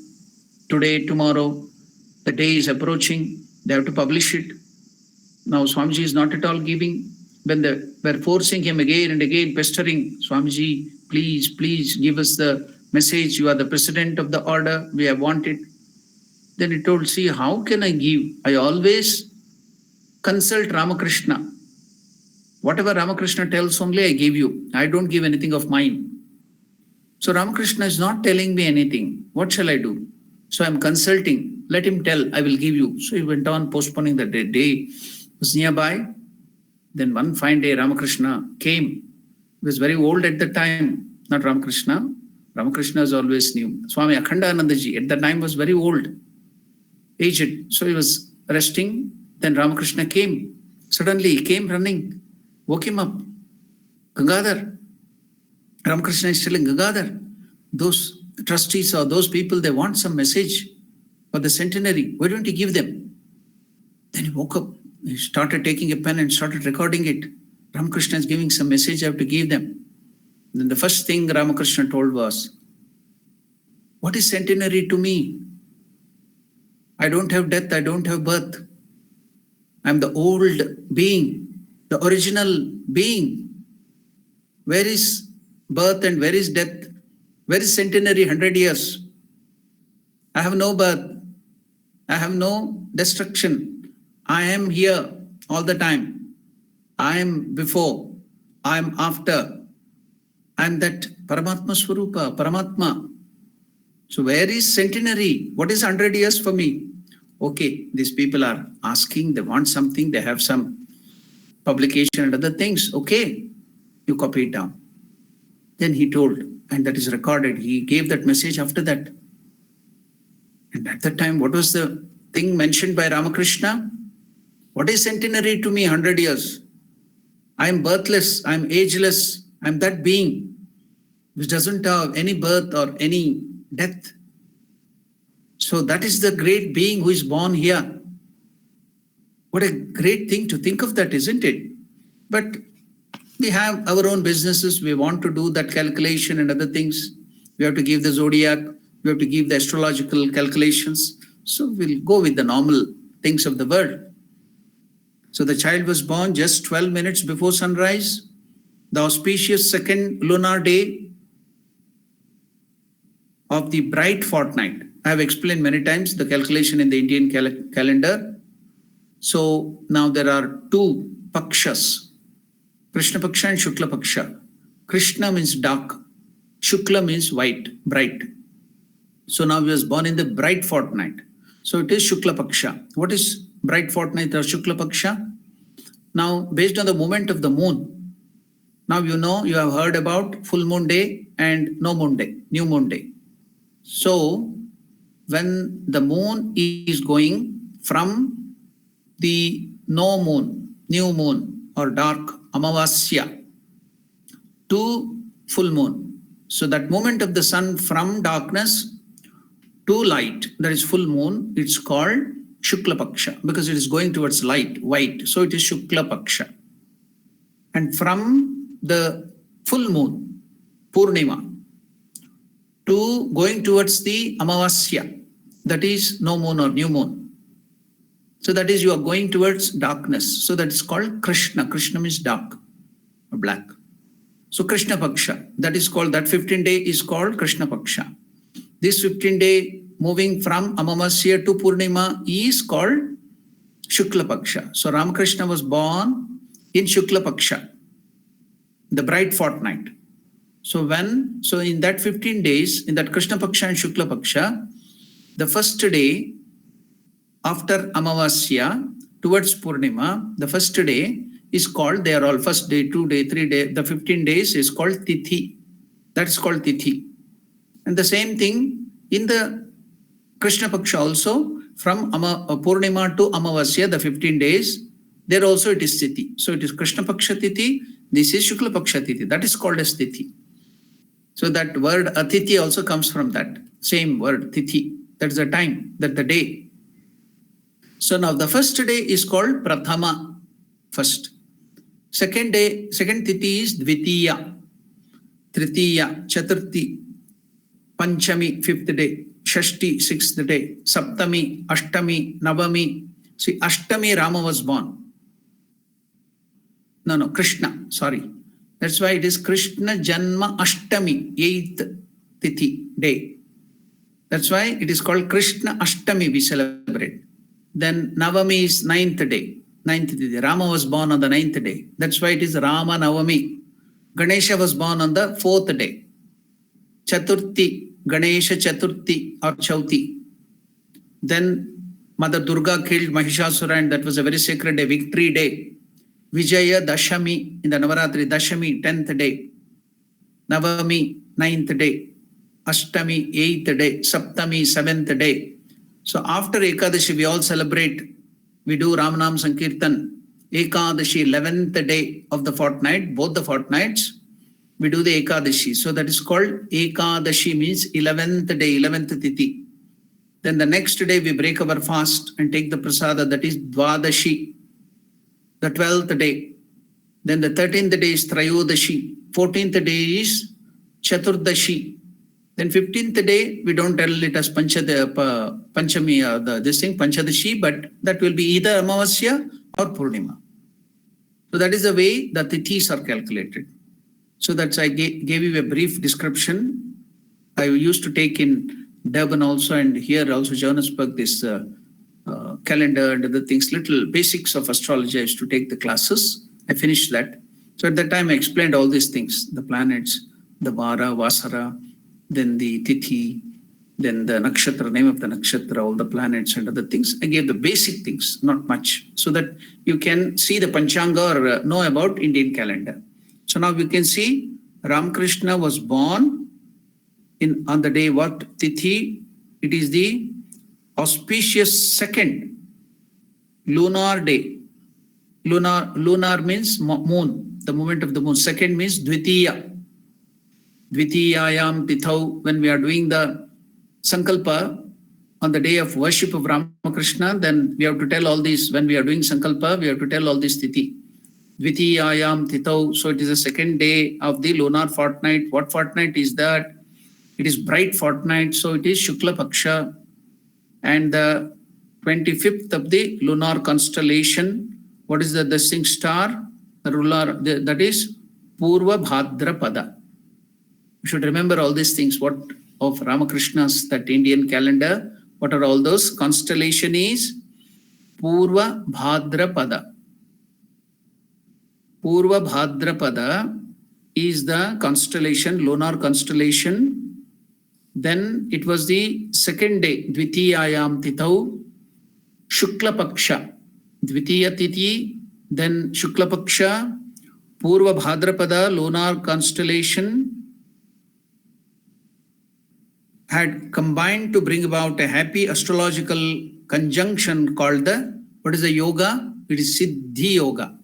today, tomorrow. The day is approaching. They have to publish it. Now Swamiji is not at all giving. When they were forcing him again and again, pestering, Swamiji, please give us the message. You are the president of the order. We have wanted. Then he told, see, how can I give? I always consult Ramakrishna. Whatever Ramakrishna tells only I give you. I don't give anything of mine. So Ramakrishna is not telling me anything. What shall I do? So I'm consulting. Let him tell, I will give you. So he went on postponing the day. Was nearby. Then one fine day, Ramakrishna came. He was very old at the time. Not Ramakrishna. Ramakrishna is always new. Swami Akhandanandaji at the time was very old, aged. So he was resting. Then Ramakrishna came. Suddenly he came running, woke him up. Gangadhar. Ramakrishna is telling Gangadhar, those trustees or those people, they want some message for the centenary. Why don't you give them? Then he woke up. He started taking a pen and started recording it. Ramakrishna is giving some message, I have to give them. Then the first thing Ramakrishna told was, what is centenary to me? I don't have death, I don't have birth. I'm the old being, the original being. Where is birth and where is death? Where is centenary, 100 years? I have no birth. I have no destruction. I am here all the time. I am before. I am after. I am that Paramatma Swarupa, Paramatma. So where is centenary? What is 100 years for me? Okay, these people are asking, they want something, they have some publication and other things. Okay, you copy it down. Then he told, and that is recorded, he gave that message after that. And at that time, what was the thing mentioned by Ramakrishna? What is centenary to me, 100 years? I am birthless, I am ageless, I am that being which doesn't have any birth or any death. So that is the great being who is born here. What a great thing to think of that, isn't it? But we have our own businesses. We want to do that calculation and other things. We have to give the zodiac. We have to give the astrological calculations. So we'll go with the normal things of the world. So the child was born just 12 minutes before sunrise, the auspicious second lunar day of the bright fortnight. I have explained many times the calculation in the Indian calendar. So now there are two pakshas, Krishna Paksha and Shukla Paksha. Krishna means dark, Shukla means white, bright. So now he was born in the bright fortnight. So it is Shukla Paksha. What is bright fortnight or Shukla Paksha? Now, based on the movement of the moon, now you know, you have heard about full moon day and no moon day, new moon day. So when the moon is going from the no moon, new moon or dark Amavasya to full moon. So that moment of the sun from darkness to light, that is full moon, it's called Shukla Paksha because it is going towards light, white. So it is Shukla Paksha. And from the full moon, Purnima, to going towards the Amavasya, that is no moon or new moon. So that is, you are going towards darkness. So that is called Krishna. Krishna means dark or black. So Krishna Paksha, that is called, that 15 day is called Krishna Paksha. This 15 day moving from Amavasya to Purnima is called Shukla Paksha. So Ramakrishna was born in Shukla Paksha, the bright fortnight. So in that 15 days, in that Krishna Paksha and Shukla Paksha, the first day after Amavasya towards Purnima, the first day is called, they are all first day, 2 day, 3 day, the 15 days is called Tithi. That is called Tithi. And the same thing in the Krishna Paksha also, from Purnima to Amavasya, the 15 days, there also it is Tithi. So it is Krishna Paksha Tithi, this is Shukla Paksha Tithi. That is called as Tithi. So that word Atithi also comes from that same word, Tithi. That's the time, that the day. So now the first day is called Prathama, first. Second day, second Tithi is Dvitiya, Tritiya, Chaturthi, Panchami, fifth day, Shashti, sixth day, Saptami, Ashtami, Navami. See, Ashtami Rama was born. No, Krishna, sorry. That's why it is Krishna Janma Ashtami, 8th Tithi, day. That's why it is called Krishna Ashtami, we celebrate. Then Navami is 9th day, 9th Tithi. Rama was born on the 9th day. That's why it is Rama Navami. Ganesha was born on the 4th day. Chaturthi, Ganesha Chaturthi or Chauthi. Then Mother Durga killed Mahishasura, and that was a very sacred day, victory day. Vijaya Dashami in the Navaratri, Dashami 10th day. Navami 9th day. Ashtami 8th day. Saptami 7th day. So after Ekadashi, we all celebrate. We do Ramanam Sankirtan. Ekadashi, 11th day of the fortnight, both the fortnights, we do the Ekadashi. So that is called Ekadashi, means 11th day, 11th Tithi. Then the next day we break our fast and take the prasada, that is Dvadashi, the 12th day. Then the 13th day is Trayodashi. 14th day is Chaturdashi. Then 15th day, we don't tell it as Panchami, Panchadashi, but that will be either Amavasya or Purnima. So that is the way the Tithis are calculated. So that's, I gave you a brief description. I used to take in Durban also, and here also Johannesburg, this calendar and other things, little basics of astrology. I used to take the classes. I finished that. So at that time I explained all these things, the planets, the Vara, Vasara, then the Tithi, then the Nakshatra, name of the Nakshatra, all the planets and other things. I gave the basic things, not much, so that you can see the Panchanga or know about Indian calendar. So now we can see Ramakrishna was born on the day what? Tithi. It is the auspicious second lunar day. Lunar means moon, the movement of the moon. Second means Dvitiya. Dvitiyayam Tithau, when we are doing the Sankalpa on the day of worship of Ramakrishna, then we have to tell all these. When we are doing Sankalpa, we have to tell all this Tithi. Dvitiyayam Tithau. So it is the second day of the lunar fortnight. What fortnight is that? It is bright fortnight. So it is Shukla Paksha. And the 25th of the lunar constellation. What is the distinct star? The ruler, that is Purva Bhadrapada. You should remember all these things. What of Ramakrishna's, that Indian calendar, what are all those? Constellation is Purva Bhadrapada. Purva Bhadrapada is the constellation, lunar constellation. Then it was the second day, Dvitiyayam Tithau, Shukla Paksha. Dvitiya Tithi, then Shukla Paksha, Purva Bhadrapada, lunar constellation, had combined to bring about a happy astrological conjunction called the, what is the yoga? It is Siddhi Yoga.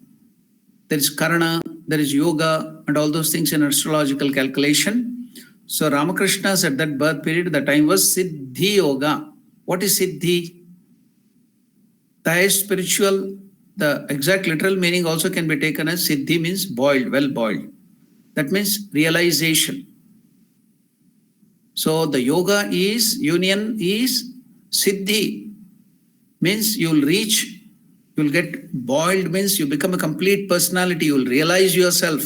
There is Karana, there is yoga, and all those things in astrological calculation. So Ramakrishna's at that birth period, the time was Siddhi Yoga. What is Siddhi? The highest spiritual, the exact literal meaning also can be taken as Siddhi means boiled, well boiled. That means realization. So the yoga is, union is Siddhi, means you'll get boiled, means you become a complete personality, you'll realize yourself.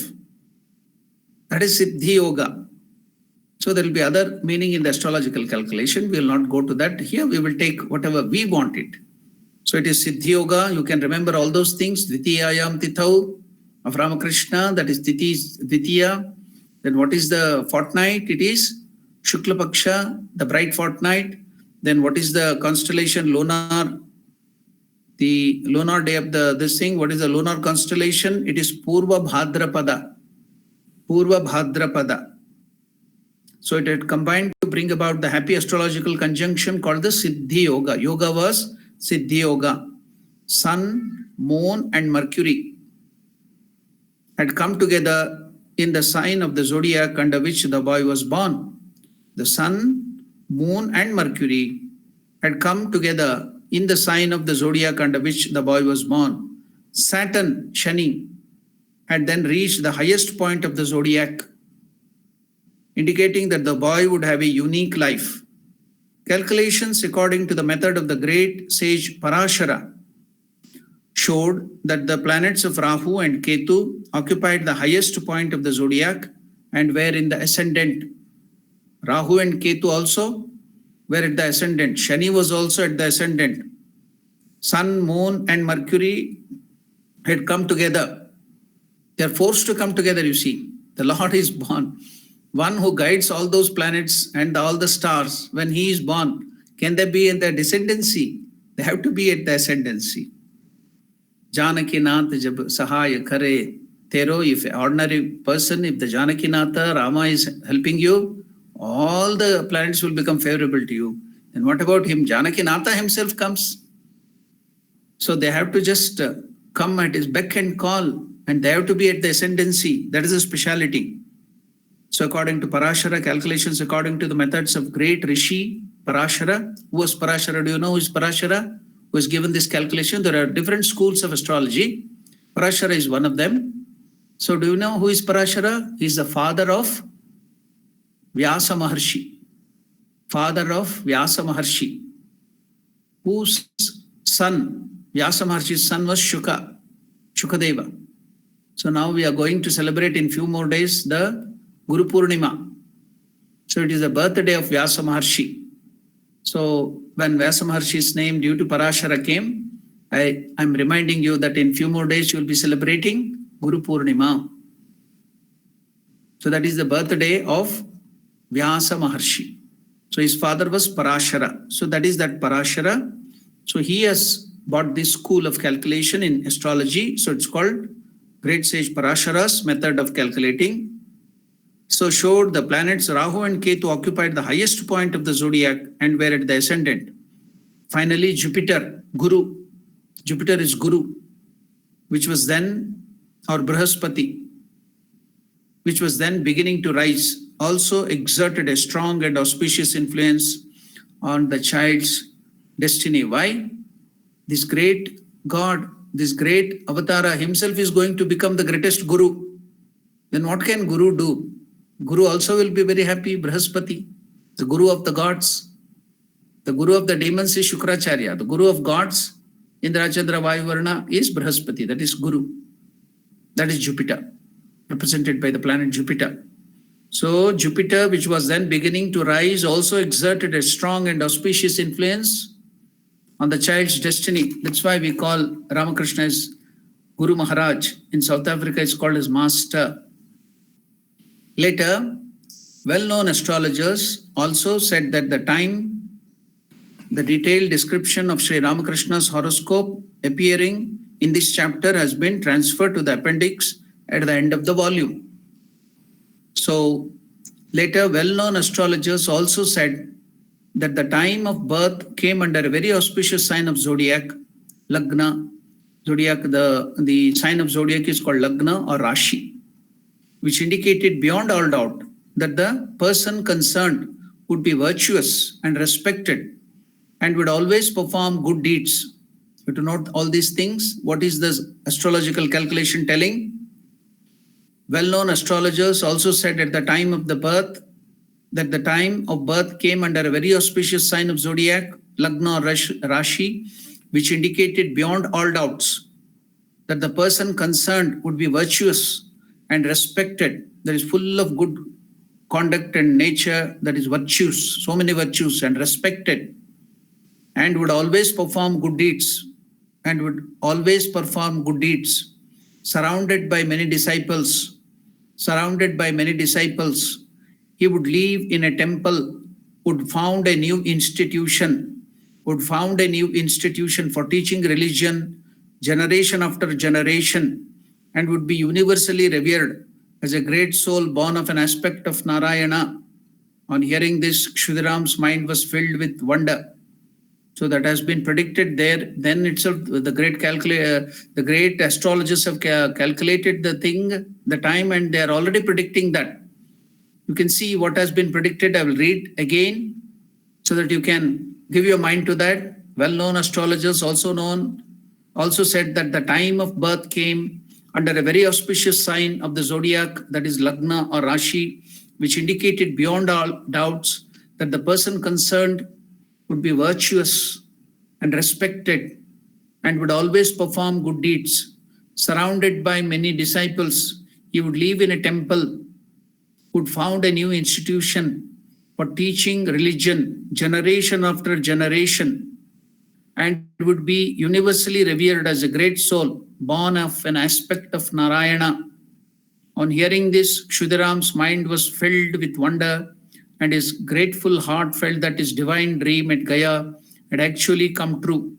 That is Siddhi Yoga. So there will be other meaning in the astrological calculation. We will not go to that. Here we will take whatever we want it. So it is Siddhi Yoga. You can remember all those things. Dvitiyayam Tithau of Ramakrishna, that is Dvitiya. Then what is the fortnight? It is Shukla Paksha, the bright fortnight. Then what is the constellation lunar? The lunar day of this thing. What is the lunar constellation? It is Purva Bhadrapada. Purva Bhadrapada. So it had combined to bring about the happy astrological conjunction called the Siddhi Yoga. Yoga was Siddhi Yoga. Sun, Moon and Mercury had come together in the sign of the zodiac under which the boy was born. The Sun, Moon and Mercury had come together in the sign of the zodiac under which the boy was born. Saturn, Shani, had then reached the highest point of the zodiac, indicating that the boy would have a unique life. Calculations according to the method of the great sage Parashara showed that the planets of Rahu and Ketu occupied the highest point of the zodiac and were in the ascendant. Rahu and Ketu also were at the ascendant. Shani was also at the ascendant. Sun, Moon and Mercury had come together. They are forced to come together, you see. The Lord is born. One who guides all those planets and all the stars, when he is born, can they be in the descendancy? They have to be at the ascendancy. Janakinath jab sahaya kare tero, if an ordinary person, if the Janakinatha, Rama is helping you, all the planets will become favorable to you. And what about him? Janakinatha himself comes. So they have to just come at his beck and call, and they have to be at the ascendancy. That is a speciality. So according to Parashara, calculations according to the methods of great Rishi Parashara. Who was Parashara? Do you know who is Parashara? Who has given this calculation? There are different schools of astrology. Parashara is one of them. So do you know who is Parashara? He is the father of Vyasa Maharshi. Father of Vyasa Maharshi, whose son, Vyasa Maharshi's son was Shukadeva. So now we are going to celebrate in few more days the Guru Purnima. So it is the birthday of Vyasa Maharshi. So when Vyasa Maharshi's name due to Parashara came, I'm reminding you that in few more days you will be celebrating Guru Purnima. So that is the birthday of Vyasa Maharshi. So his father was Parashara. So that is that Parashara. So he has bought this school of calculation in astrology. So it's called Great Sage Parashara's method of calculating. So showed the planets Rahu and Ketu occupied the highest point of the zodiac and were at the ascendant. Finally, Jupiter, Guru. Jupiter is Guru, which was then, or Brihaspati, which was then beginning to rise, also exerted a strong and auspicious influence on the child's destiny. Why? This great God, this great Avatara himself is going to become the greatest Guru. Then what can Guru do? Guru also will be very happy, Brihaspati, the Guru of the gods. The Guru of the demons is Shukracharya. The Guru of gods, Indra, Chandra, Vayu, Varna is Brihaspati. That is Guru. That is Jupiter, represented by the planet Jupiter. So Jupiter, which was then beginning to rise, also exerted a strong and auspicious influence on the child's destiny. That's why we call Ramakrishna as Guru Maharaj. In South Africa, it's called as Master. Later, well-known astrologers also said that the detailed description of Sri Ramakrishna's horoscope appearing in this chapter has been transferred to the appendix at the end of the volume. So later, well-known astrologers also said that the time of birth came under a very auspicious sign of zodiac, Lagna. Zodiac, the sign of zodiac is called Lagna or Rashi, which indicated beyond all doubt that the person concerned would be virtuous and respected and would always perform good deeds. You to note all these things. What is the astrological calculation telling? Well-known astrologers also said at the time of the birth that the time of birth came under a very auspicious sign of zodiac, Lagna or Rashi, which indicated beyond all doubts that the person concerned would be virtuous and respected, that is full of good conduct and nature, that is virtues, so many virtues, and respected, and would always perform good deeds, surrounded by many disciples, he would live in a temple, would found a new institution for teaching religion, generation after generation, and would be universally revered as a great soul born of an aspect of Narayana. On hearing this, Kshudiram's mind was filled with wonder. So that has been predicted there. Then itself, the great astrologers have calculated the time, and they are already predicting that. You can see what has been predicted. I will read again so that you can give your mind to that. Well-known astrologers also said that the time of birth came under a very auspicious sign of the zodiac, that is Lagna or Rashi, which indicated beyond all doubts that the person concerned would be virtuous and respected and would always perform good deeds. Surrounded by many disciples, he would live in a temple, would found a new institution for teaching religion, generation after generation, and would be universally revered as a great soul, born of an aspect of Narayana. On hearing this, Kshudiram's mind was filled with wonder, and his grateful heart felt that his divine dream at Gaya had actually come true.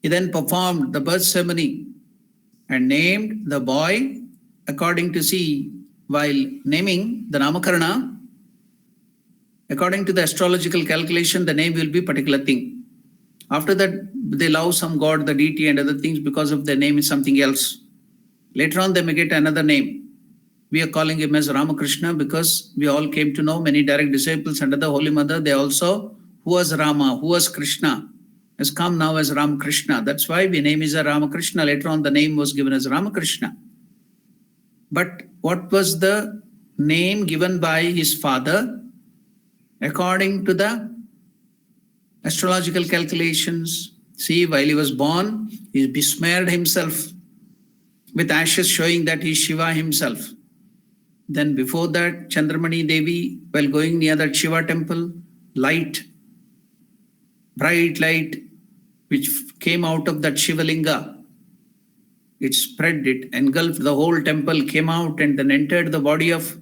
He then performed the birth ceremony and named the boy according to while naming the Namakarana, according to the astrological calculation, the name will be particular thing. After that, they love some god, the deity and other things because of their name is something else. Later on, they may get another name. We are calling him as Ramakrishna because we all came to know many direct disciples under the Holy Mother. They also, who was Rama, who was Krishna, has come now as Ramakrishna. That's why the name is a Ramakrishna. Later on, the name was given as Ramakrishna. But what was the name given by his father? According to the astrological calculations, see, while he was born, he besmeared himself with ashes, showing that he is Shiva himself. Then before that, Chandramani Devi, while going near that Shiva temple, light, bright light, which came out of that Shivalinga, it spread, it engulfed the whole temple, came out and then entered the body of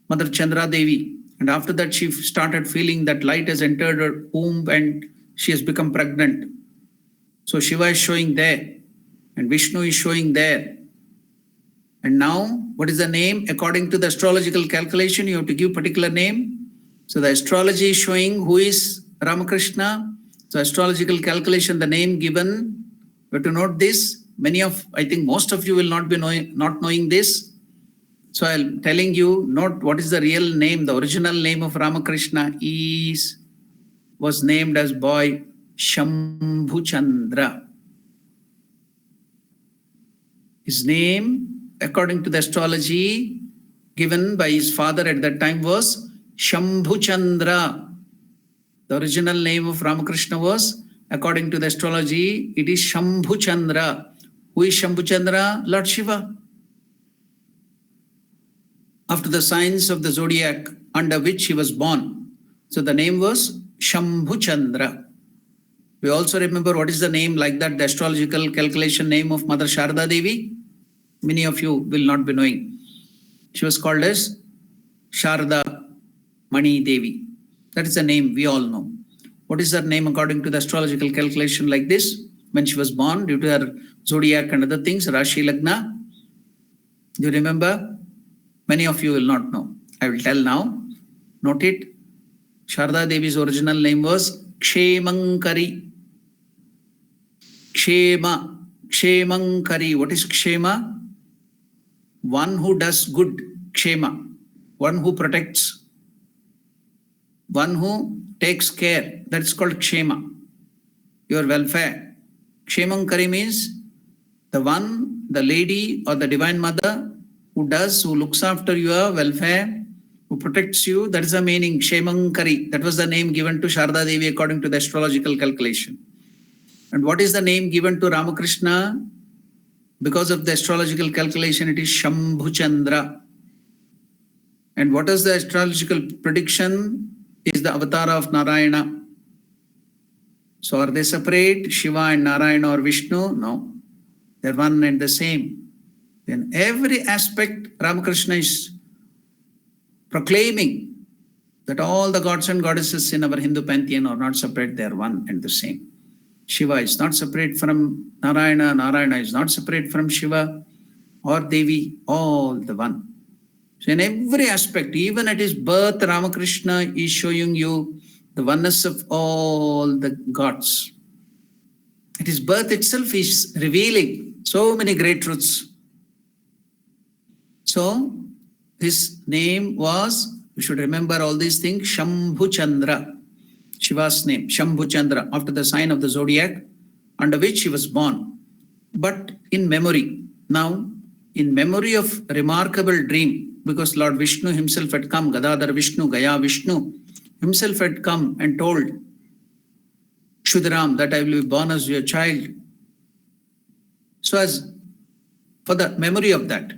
Mother Chandra Devi. And after that, she started feeling that light has entered her womb and she has become pregnant. So Shiva is showing there and Vishnu is showing there. And now, what is the name? According to the astrological calculation, you have to give particular name. So the astrology is showing who is Ramakrishna. So astrological calculation, the name given, we have to note this. I think most of you will not be knowing this. So I'm telling you, note what is the real name. The original name of Ramakrishna was named as boy Shambhuchandra. His name, according to the astrology given by his father at that time, was Shambhuchandra. The original name of Ramakrishna was, according to the astrology, it is Shambhuchandra. Who is Shambhuchandra? Lord Shiva. After the signs of the zodiac under which he was born. So the name was Shambhuchandra. We also remember what is the name like that, the astrological calculation name of Mother Sharda Devi. Many of you will not be knowing. She was called as Sharda Mani Devi. That is the name we all know. What is her name according to the astrological calculation like this? When she was born, due to her zodiac and other things, Rashi Lagna. Do you remember? Many of you will not know. I will tell now. Note it. Sharda Devi's original name was Kshemankari. Kshemankari. What is Kshema? One who does good. Kshema. One who protects. One who takes care. That's called Kshema. Your welfare. Kshemankari means the lady or the divine mother who looks after your welfare, who protects you. That is the meaning, Kshemankari. That was the name given to Sharda Devi according to the astrological calculation. And what is the name given to Ramakrishna? Because of the astrological calculation, it is Shambhuchandra. And what is the astrological prediction? Is the avatar of Narayana. So are they separate, Shiva and Narayana or Vishnu? No. They're one and the same. In every aspect, Ramakrishna is proclaiming that all the gods and goddesses in our Hindu pantheon are not separate, they are one and the same. Shiva is not separate from Narayana, Narayana is not separate from Shiva or Devi, all the one. So in every aspect, even at his birth, Ramakrishna is showing you the oneness of all the gods. At his birth itself is revealing so many great truths. So his name was, you should remember all these things, Shambhuchandra. Shiva's name, Shambhuchandra, after the sign of the zodiac under which he was born. But in memory, now in memory of a remarkable dream, because Lord Vishnu himself had come, Gadadhar Vishnu, Gaya Vishnu, himself had come and told Kshudiram that I will be born as your child. So as for the memory of that,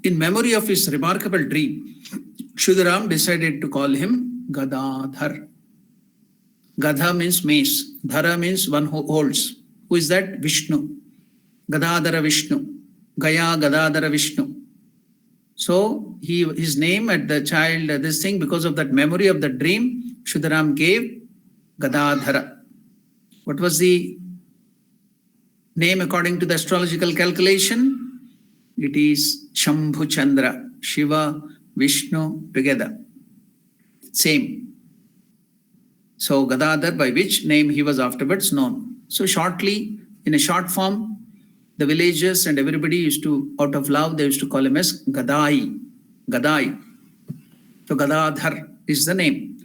in memory of his remarkable dream, Kshudiram decided to call him Gadadhar. Gadha means mace. Dhara means one who holds. Who is that? Vishnu. Gadadhara Vishnu. Gaya Gadadhara Vishnu. So his name at the child, this thing, because of that memory of the dream, Kshudiram gave Gadadhara. What was the name according to the astrological calculation? It is Shambhuchandra. Shiva, Vishnu together. Same. So Gadadhar, by which name he was afterwards known. So shortly, in a short form, the villagers and everybody used to, out of love, they used to call him as Gadai. Gadai. So Gadadhar is the name.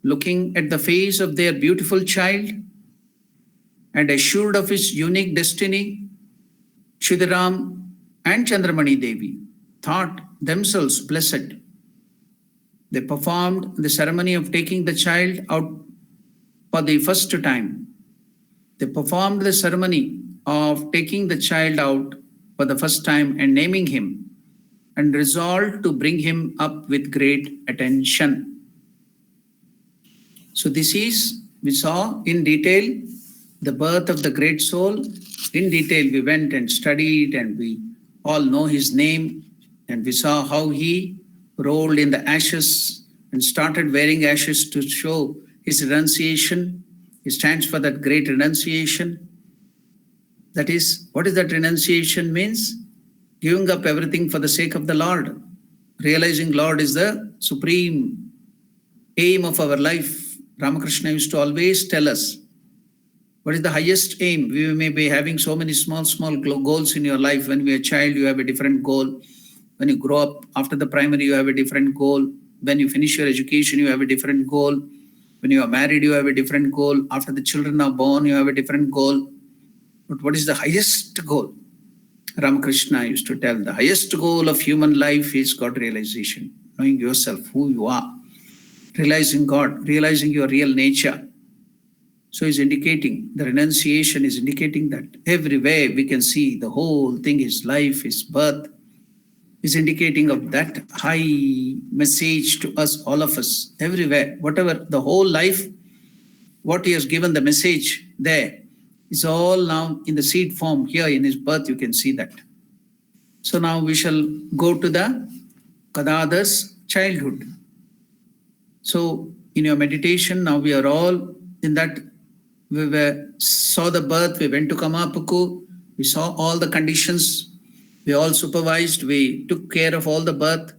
Looking at the face of their beautiful child and assured of his unique destiny, Kshudiram and Chandramani Devi thought themselves blessed. They performed the ceremony of taking the child out for the first time. They performed the ceremony of taking the child out for the first time and naming him, and resolved to bring him up with great attention. So this is, we saw in detail the birth of the great soul. In detail, we went and studied, and we all know his name, and we saw how he rolled in the ashes and started wearing ashes to show his renunciation. He stands for that great renunciation. That is, what is that renunciation means? Giving up everything for the sake of the Lord. Realizing Lord is the supreme aim of our life. Ramakrishna used to always tell us, what is the highest aim? We may be having so many small goals in your life. When you're a child, you have a different goal. When you grow up after the primary, you have a different goal. When you finish your education, you have a different goal. When you are married, you have a different goal. After the children are born, you have a different goal. But what is the highest goal? Ramakrishna used to tell, the highest goal of human life is God realization, knowing yourself, who you are, realizing God, realizing your real nature. So he's indicating, the renunciation is indicating that everywhere we can see the whole thing, his life, his birth, is indicating of that high message to us, all of us, everywhere, whatever, the whole life, what he has given the message there, is all now in the seed form here in his birth, you can see that. So now we shall go to the Gadadhar's childhood. So in your meditation, now we are all in that, saw the birth, we went to Kamapuku, we saw all the conditions, we all supervised, we took care of all the birth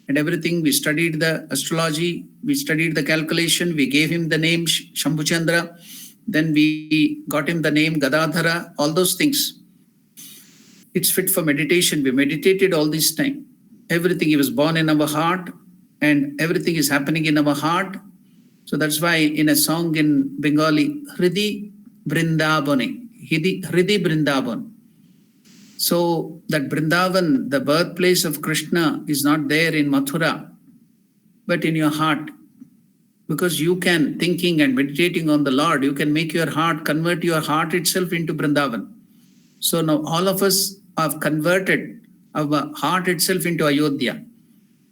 and everything. We studied the astrology, we studied the calculation, we gave him the name Shambhuchandra, then we got him the name Gadadhara, all those things. It's fit for meditation. We meditated all this time. Everything, he was born in our heart and everything is happening in our heart. So that's why in a song in Bengali, Hridi Vrindavane, Hridi Vrindavan. So that Vrindavan, the birthplace of Krishna, is not there in Mathura, but in your heart. because you can, thinking and meditating on the Lord, you can make your heart, convert your heart itself into Vrindavan. So now all of us have converted our heart itself into Ayodhya.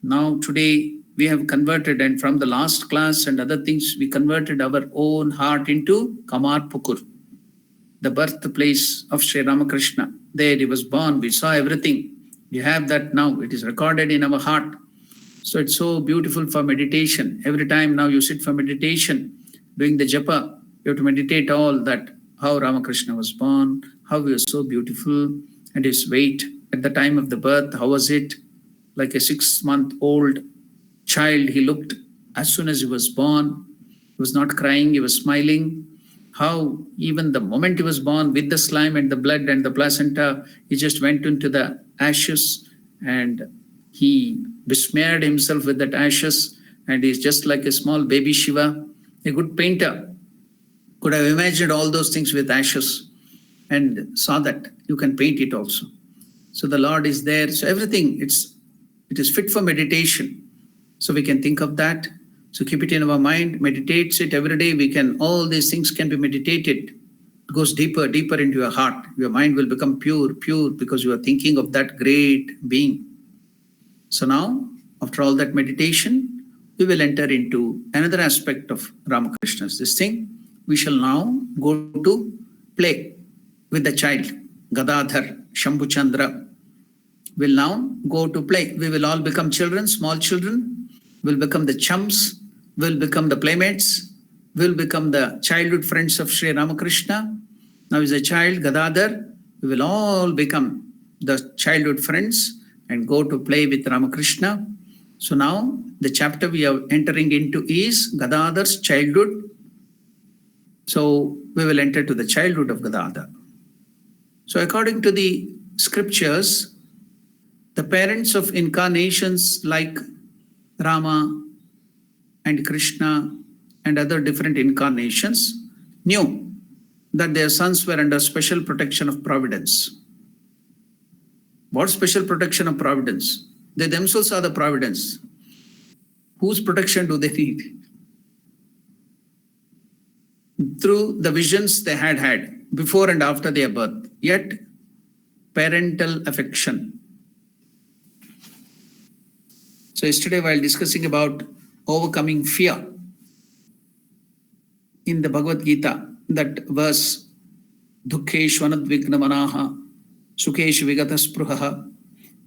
Now today we have converted, and from the last class and other things, we converted our own heart into Kamarpukur, the birthplace of Sri Ramakrishna. There he was born, we saw everything. We have that now, it is recorded in our heart. So it's so beautiful for meditation. Every time now you sit for meditation, doing the japa, you have to meditate all that, how Ramakrishna was born, how he was so beautiful, and his weight at the time of the birth, how was it? Like a 6-month-old child, he looked as soon as he was born. He was not crying, he was smiling. How even the moment he was born, with the slime and the blood and the placenta, he just went into the ashes and he besmeared himself with that ashes, and he's just like a small baby Shiva. A good painter could have imagined all those things with ashes and saw that you can paint it also. So the Lord is there. So everything, it is fit for meditation. So we can think of that. So keep it in our mind, meditate it every day. All these things can be meditated. It goes deeper, deeper into your heart. Your mind will become pure, pure, because you are thinking of that great being. So now, after all that meditation, we will enter into another aspect of Ramakrishna's this thing. We shall now go to play with the child, Gadadhar, Shambhuchandra. We'll now go to play. We will all become children, small children. We'll become the chums. We'll become the playmates. We'll become the childhood friends of Sri Ramakrishna. Now as a child, Gadadhar, we will all become the childhood friends and go to play with Ramakrishna. So now the chapter we are entering into is Gadadhar's childhood. So we will enter to the childhood of Gadadhar. So according to the scriptures, the parents of incarnations like Rama and Krishna and other different incarnations knew that their sons were under special protection of providence. What special protection of providence? They themselves are the providence. Whose protection do they need? Through the visions they had before and after their birth, yet parental affection. So yesterday, while discussing about overcoming fear, in the Bhagavad Gita, that verse, Dukkhesh vanadvigna manaha, Sukhesh vigataspruhaha,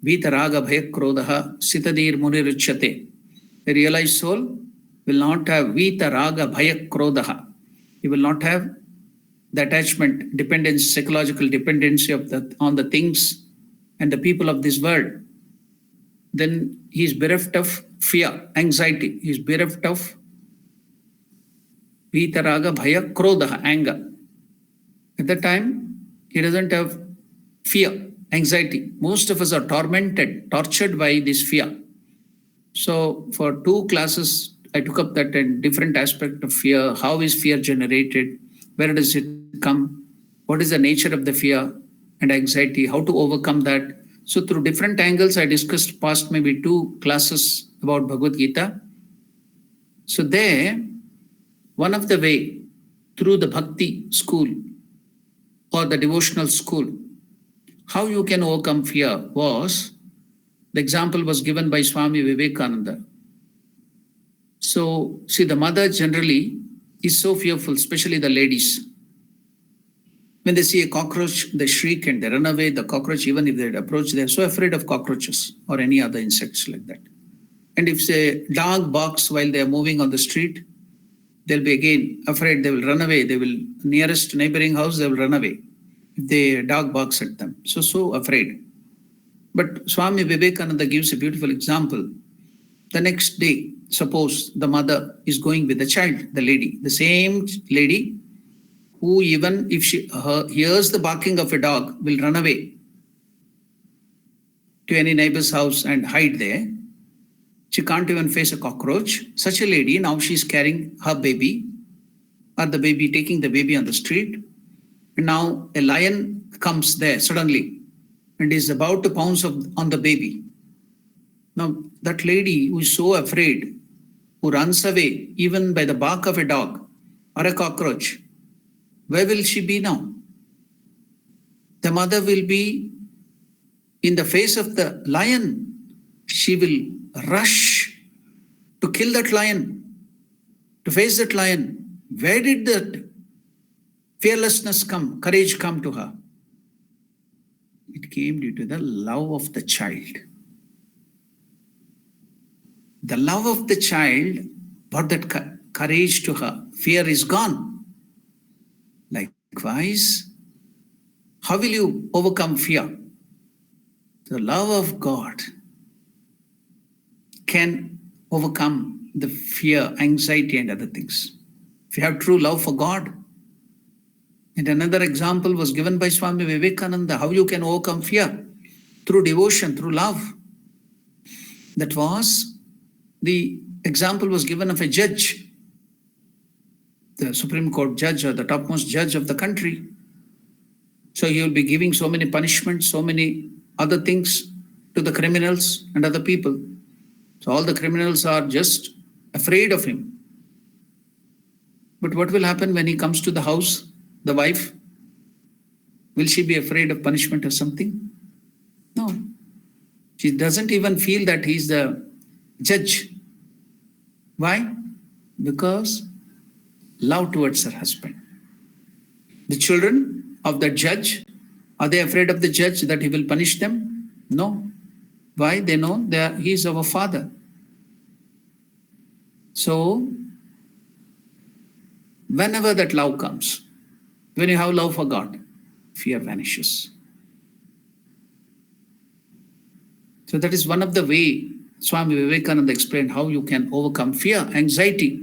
Vitaraga bhayakrodaha, Sitadir munirichyate. A realized soul will not have Vitaraga bhayakrodaha. He will not have the attachment, dependence, psychological dependency on the things and the people of this world. Then he is bereft of fear, anxiety. He is bereft of Vitaraga bhaya krodaha, anger. At that time, he doesn't have fear, anxiety. Most of us are tortured by this fear. So for 2 classes, I took up that and different aspect of fear. How is fear generated? Where does it come? What is the nature of the fear and anxiety? How to overcome that? So through different angles, I discussed past maybe 2 classes about Bhagavad Gita. So there, one of the way through the bhakti school or the devotional school, how you can overcome fear was, the example was given by Swami Vivekananda. So see, the mother generally is so fearful, especially the ladies. When they see a cockroach, they shriek and they run away. The cockroach, even if they approach, they're so afraid of cockroaches or any other insects like that. And if a dog barks while they are moving on the street, they'll be again afraid. They will run away. They will, nearest neighboring house, they will run away if the dog barks at them. So afraid. But Swami Vivekananda gives a beautiful example. The next day, suppose the mother is going with the child, the lady, the same lady who, even if she hears the barking of a dog, will run away to any neighbor's house and hide there. She can't even face a cockroach. Such a lady, now she's carrying her baby, or the baby, taking the baby on the street. And now a lion comes there suddenly and is about to pounce on the baby. Now that lady who is so afraid who runs away even by the bark of a dog or a cockroach, where will she be now? The mother will be in the face of the lion. She will rush to kill that lion, to face that lion. Where did that fearlessness come, courage come to her? It came due to the love of the child. The love of the child brought that courage to her. Fear is gone. Likewise, how will you overcome fear? The love of God can overcome the fear, anxiety, and other things. If you have true love for God. And another example was given by Swami Vivekananda, how you can overcome fear through devotion, through love. That was, the example was given of a judge, the Supreme Court judge or the topmost judge of the country. So he will be giving so many punishments, so many other things to the criminals and other people. So all the criminals are just afraid of him. But what will happen when he comes to the house, the wife? Will she be afraid of punishment or something? No. She doesn't even feel that he's the judge. Why? Because love towards her husband. The children of the judge, are they afraid of the judge that he will punish them? No. Why? They know he is our father. So, whenever that love comes, when you have love for God, fear vanishes. So that is one of the way Swami Vivekananda explained how you can overcome fear, anxiety.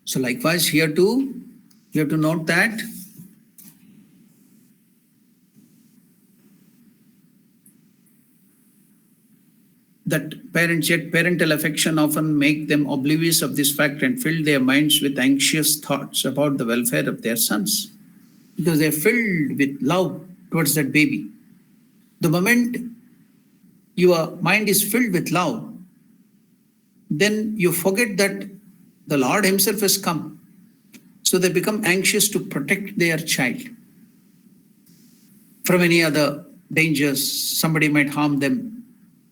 So likewise here too, you have to note that parental affection often make them oblivious of this fact and fill their minds with anxious thoughts about the welfare of their sons, because they are filled with love towards that baby. The moment your mind is filled with love, then you forget that the Lord himself has come. So they become anxious to protect their child from any other dangers. Somebody might harm them.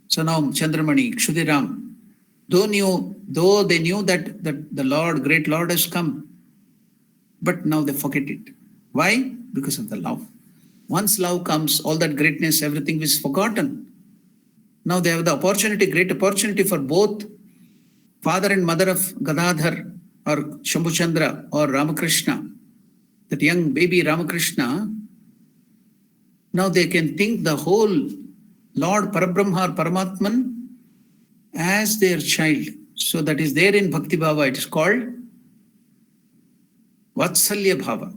So now Chandramani, Kshudiram, though they knew that the Lord, great Lord has come, but now they forget it. Why? Because of the love. Once love comes, all that greatness, everything is forgotten. Now they have the opportunity, great opportunity for both father and mother of Gadadhar or Shambhuchandra or Ramakrishna, that young baby Ramakrishna. Now they can think the whole Lord Parabrahma or Paramatman as their child. So that is there in Bhakti Bhava. It is called Vatsalya Bhava.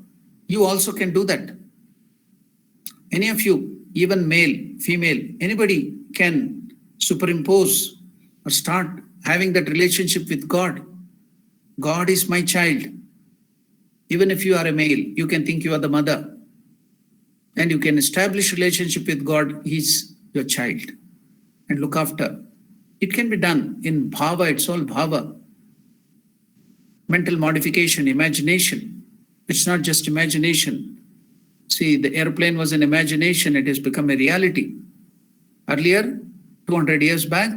You also can do that. Any of you, even male, female, anybody can superimpose or start having that relationship with God. God is my child. Even if you are a male, you can think you are the mother. And you can establish relationship with God. He's your child. And look after. It can be done in bhava. It's all bhava. Mental modification, imagination. It's not just imagination. See, the airplane was an imagination. It has become a reality. Earlier, 200 years back,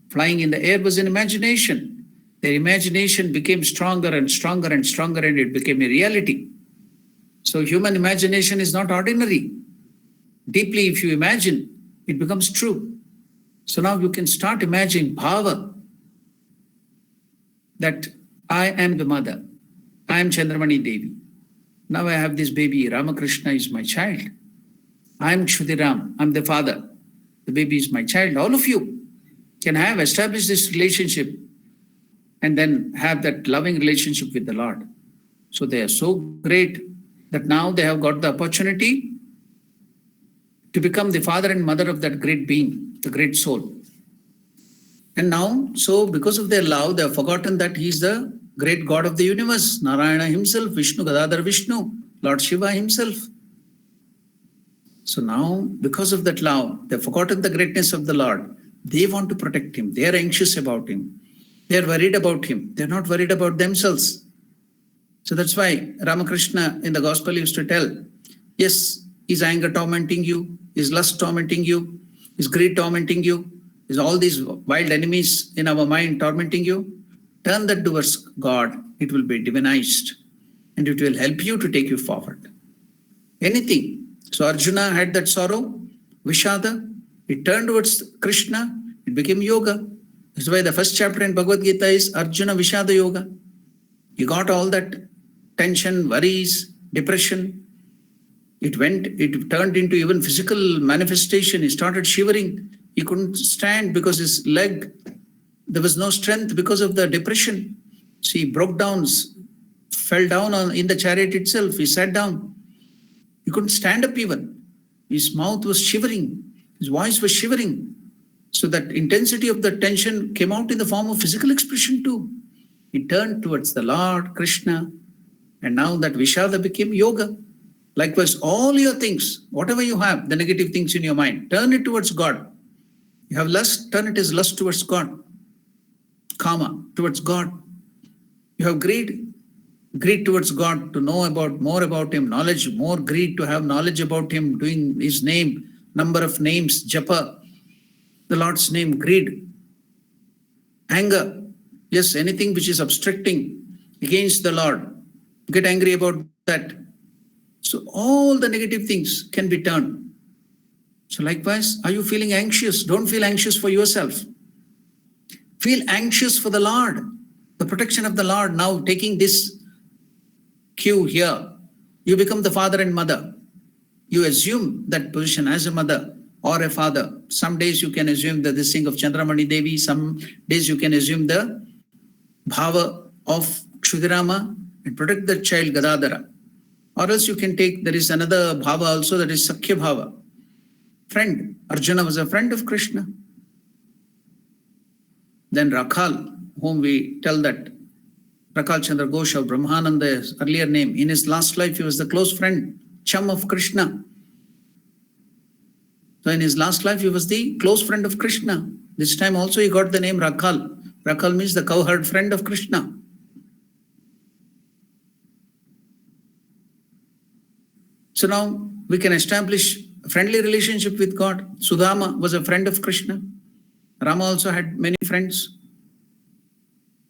flying in the air was an imagination. Their imagination became stronger and stronger and stronger, and it became a reality. So human imagination is not ordinary. Deeply, if you imagine, it becomes true. So now you can start imagining bhava, that I am the mother. I am Chandramani Devi. Now I have this baby. Ramakrishna is my child. I am Kshudiram. I'm the father. The baby is my child. All of you can have established this relationship and then have that loving relationship with the Lord. So they are so great that now they have got the opportunity to become the father and mother of that great being, the great soul. And now, so because of their love, they have forgotten that he is the great God of the universe, Narayana himself, Vishnu, Gadadhar Vishnu, Lord Shiva himself. So now, because of that love, they have forgotten the greatness of the Lord. They want to protect him. They are anxious about him. They're worried about him. They're not worried about themselves. So that's why Ramakrishna in the gospel used to tell, yes, is anger tormenting you? Is lust tormenting you? Is greed tormenting you? Is all these wild enemies in our mind tormenting you? Turn that towards God. It will be divinized and it will help you to take you forward. Anything. So Arjuna had that sorrow, Vishada. It turned towards Krishna. It became yoga. That's why the first chapter in Bhagavad Gita is Arjuna Vishada Yoga. He got all that tension, worries, depression. It turned into even physical manifestation. He started shivering. He couldn't stand because his leg, there was no strength because of the depression. So he broke down, fell down in the chariot itself. He sat down. He couldn't stand up even. His mouth was shivering. His voice was shivering. So that intensity of the tension came out in the form of physical expression too. He turned towards the Lord, Krishna, and now that Vishada became yoga. Likewise, all your things, whatever you have, the negative things in your mind, turn it towards God. You have lust, turn it as lust towards God. Kama, towards God. You have greed, greed towards God, to know about more about Him, knowledge, more greed to have knowledge about Him, doing His name, number of names, japa, the Lord's name, greed. Anger, yes, anything which is obstructing against the Lord, get angry about that. So all the negative things can be turned. So likewise, are you feeling anxious? Don't feel anxious for yourself. Feel anxious for the Lord, the protection of the Lord. Now taking this cue here, you become the father and mother. You assume that position as a mother or a father. Some days you can assume the this thing of Chandramani Devi. Some days you can assume the bhava of Kshudirama and protect the child Gadadhara. Or else you can take, there is another bhava also, that is Sakhya bhava. Friend. Arjuna was a friend of Krishna. Then Rakhal, whom we tell that Rakhal Chandra Ghosh of Brahmananda's earlier name, in his last life he was the close friend, chum of Krishna. So in his last life he was the close friend of Krishna. This time also he got the name Rakhal. Rakhal means the cowherd friend of Krishna. So now we can establish a friendly relationship with God. Sudama was a friend of Krishna. Rama also had many friends.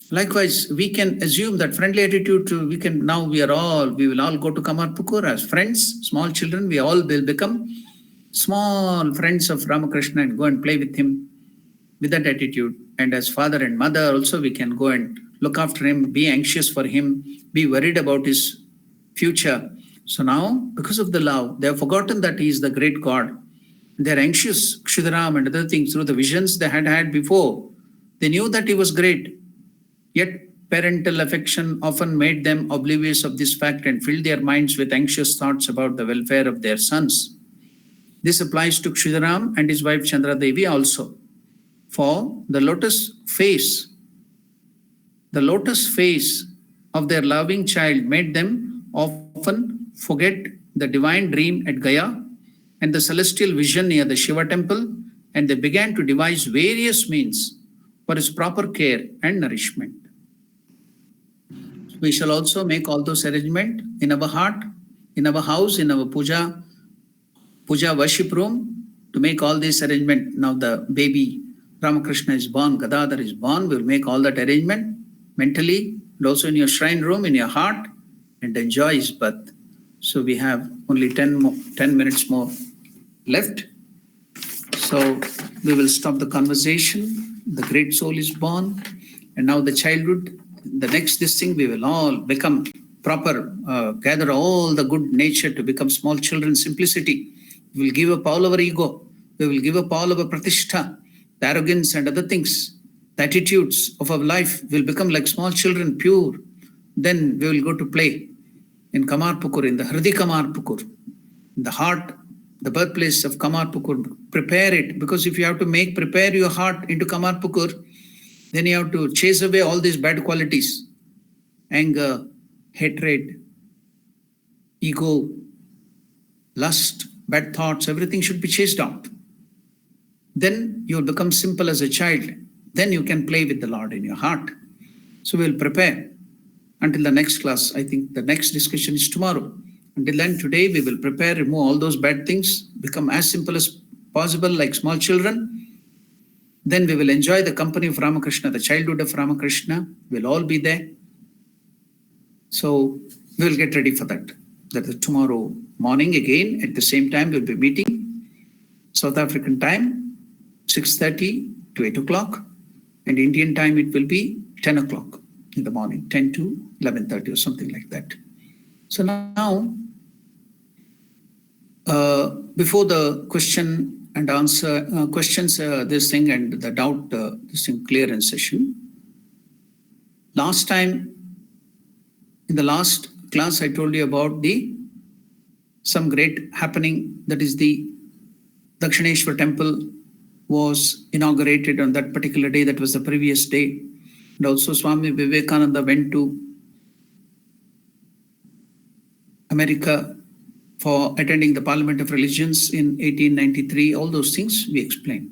Likewise, we can assume that friendly attitude to, we will all go to Kamarpukur as friends, small children, we all will become small friends of Ramakrishna and go and play with him with that attitude. And as father and mother also, we can go and look after him, be anxious for him, be worried about his future. So now, because of the love, they have forgotten that he is the great God. They're anxious, Kshudaram and other things, through the visions they had had before. They knew that he was great. Yet parental affection often made them oblivious of this fact and filled their minds with anxious thoughts about the welfare of their sons. This applies to Kshudaram and his wife Chandra Devi also. For the lotus face of their loving child made them often forget the divine dream at Gaya and the celestial vision near the Shiva temple, and they began to devise various means for his proper care and nourishment. We shall also make all those arrangements in our heart, in our house, in our puja worship room, to make all this arrangement. Now the baby Ramakrishna is born, Gadadhar is born, we will make all that arrangement mentally and also in your shrine room, in your heart, and enjoy his birth. So we have only 10 minutes more left. So we will stop the conversation. The great soul is born, and now the childhood, the next this thing, we will all become proper, gather all the good nature to become small children, simplicity. We will give up all our ego. We will give up all our pratishtha, the arrogance and other things. The attitudes of our life will become like small children, pure. Then we will go to play in Kamarpukur, in the Hridi Kamarpukur, in the heart, the birthplace of Kamarpukur. Prepare it, because if you have to prepare your heart into Kamarpukur, then you have to chase away all these bad qualities. Anger, hatred, ego, lust, bad thoughts, everything should be chased out. Then you will become simple as a child. Then you can play with the Lord in your heart. So we'll prepare until the next class. I think the next discussion is tomorrow. Until then, today we will prepare, remove all those bad things, become as simple as possible like small children. Then we will enjoy the company of Ramakrishna, the childhood of Ramakrishna. We'll all be there. So we will get ready for that. That is tomorrow morning again at the same time we'll be meeting. South African time, 6:30 to 8 o'clock. And Indian time it will be 10 o'clock in the morning, 10 to 11:30 or something like that. So now, before the question and answer, questions, this thing and the doubt, this thing clearance session. Last time, in the last class, I told you about some great happening. That is the Dakshineshwar temple was inaugurated on that particular day. That was the previous day. And also Swami Vivekananda went to America for attending the Parliament of Religions in 1893. All those things we explained.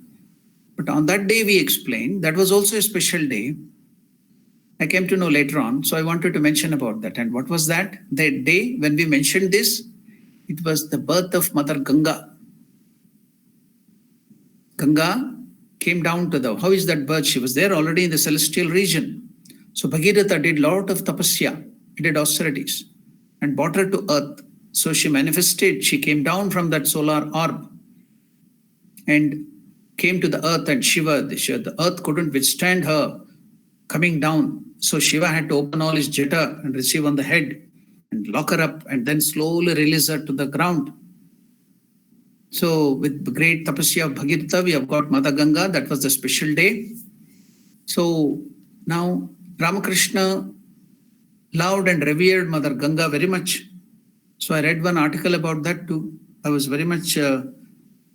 But on that day we explained, that was also a special day. I came to know later on, so I wanted to mention about that. And what was that? That day when we mentioned this, it was the birth of Mother Ganga. Ganga came down to how is that birth? She was there already in the celestial region. So Bhagirath did a lot of tapasya, he did austerities and brought her to earth. So she manifested, she came down from that solar orb and came to the earth, and Shiva, the earth couldn't withstand her coming down. So Shiva had to open all his jeta and receive on the head and lock her up and then slowly release her to the ground. So with the great tapasya of Bhagirath, we have got Mother Ganga. That was the special day. So now Ramakrishna loved and revered Mother Ganga very much. So I read one article about that too. I was very much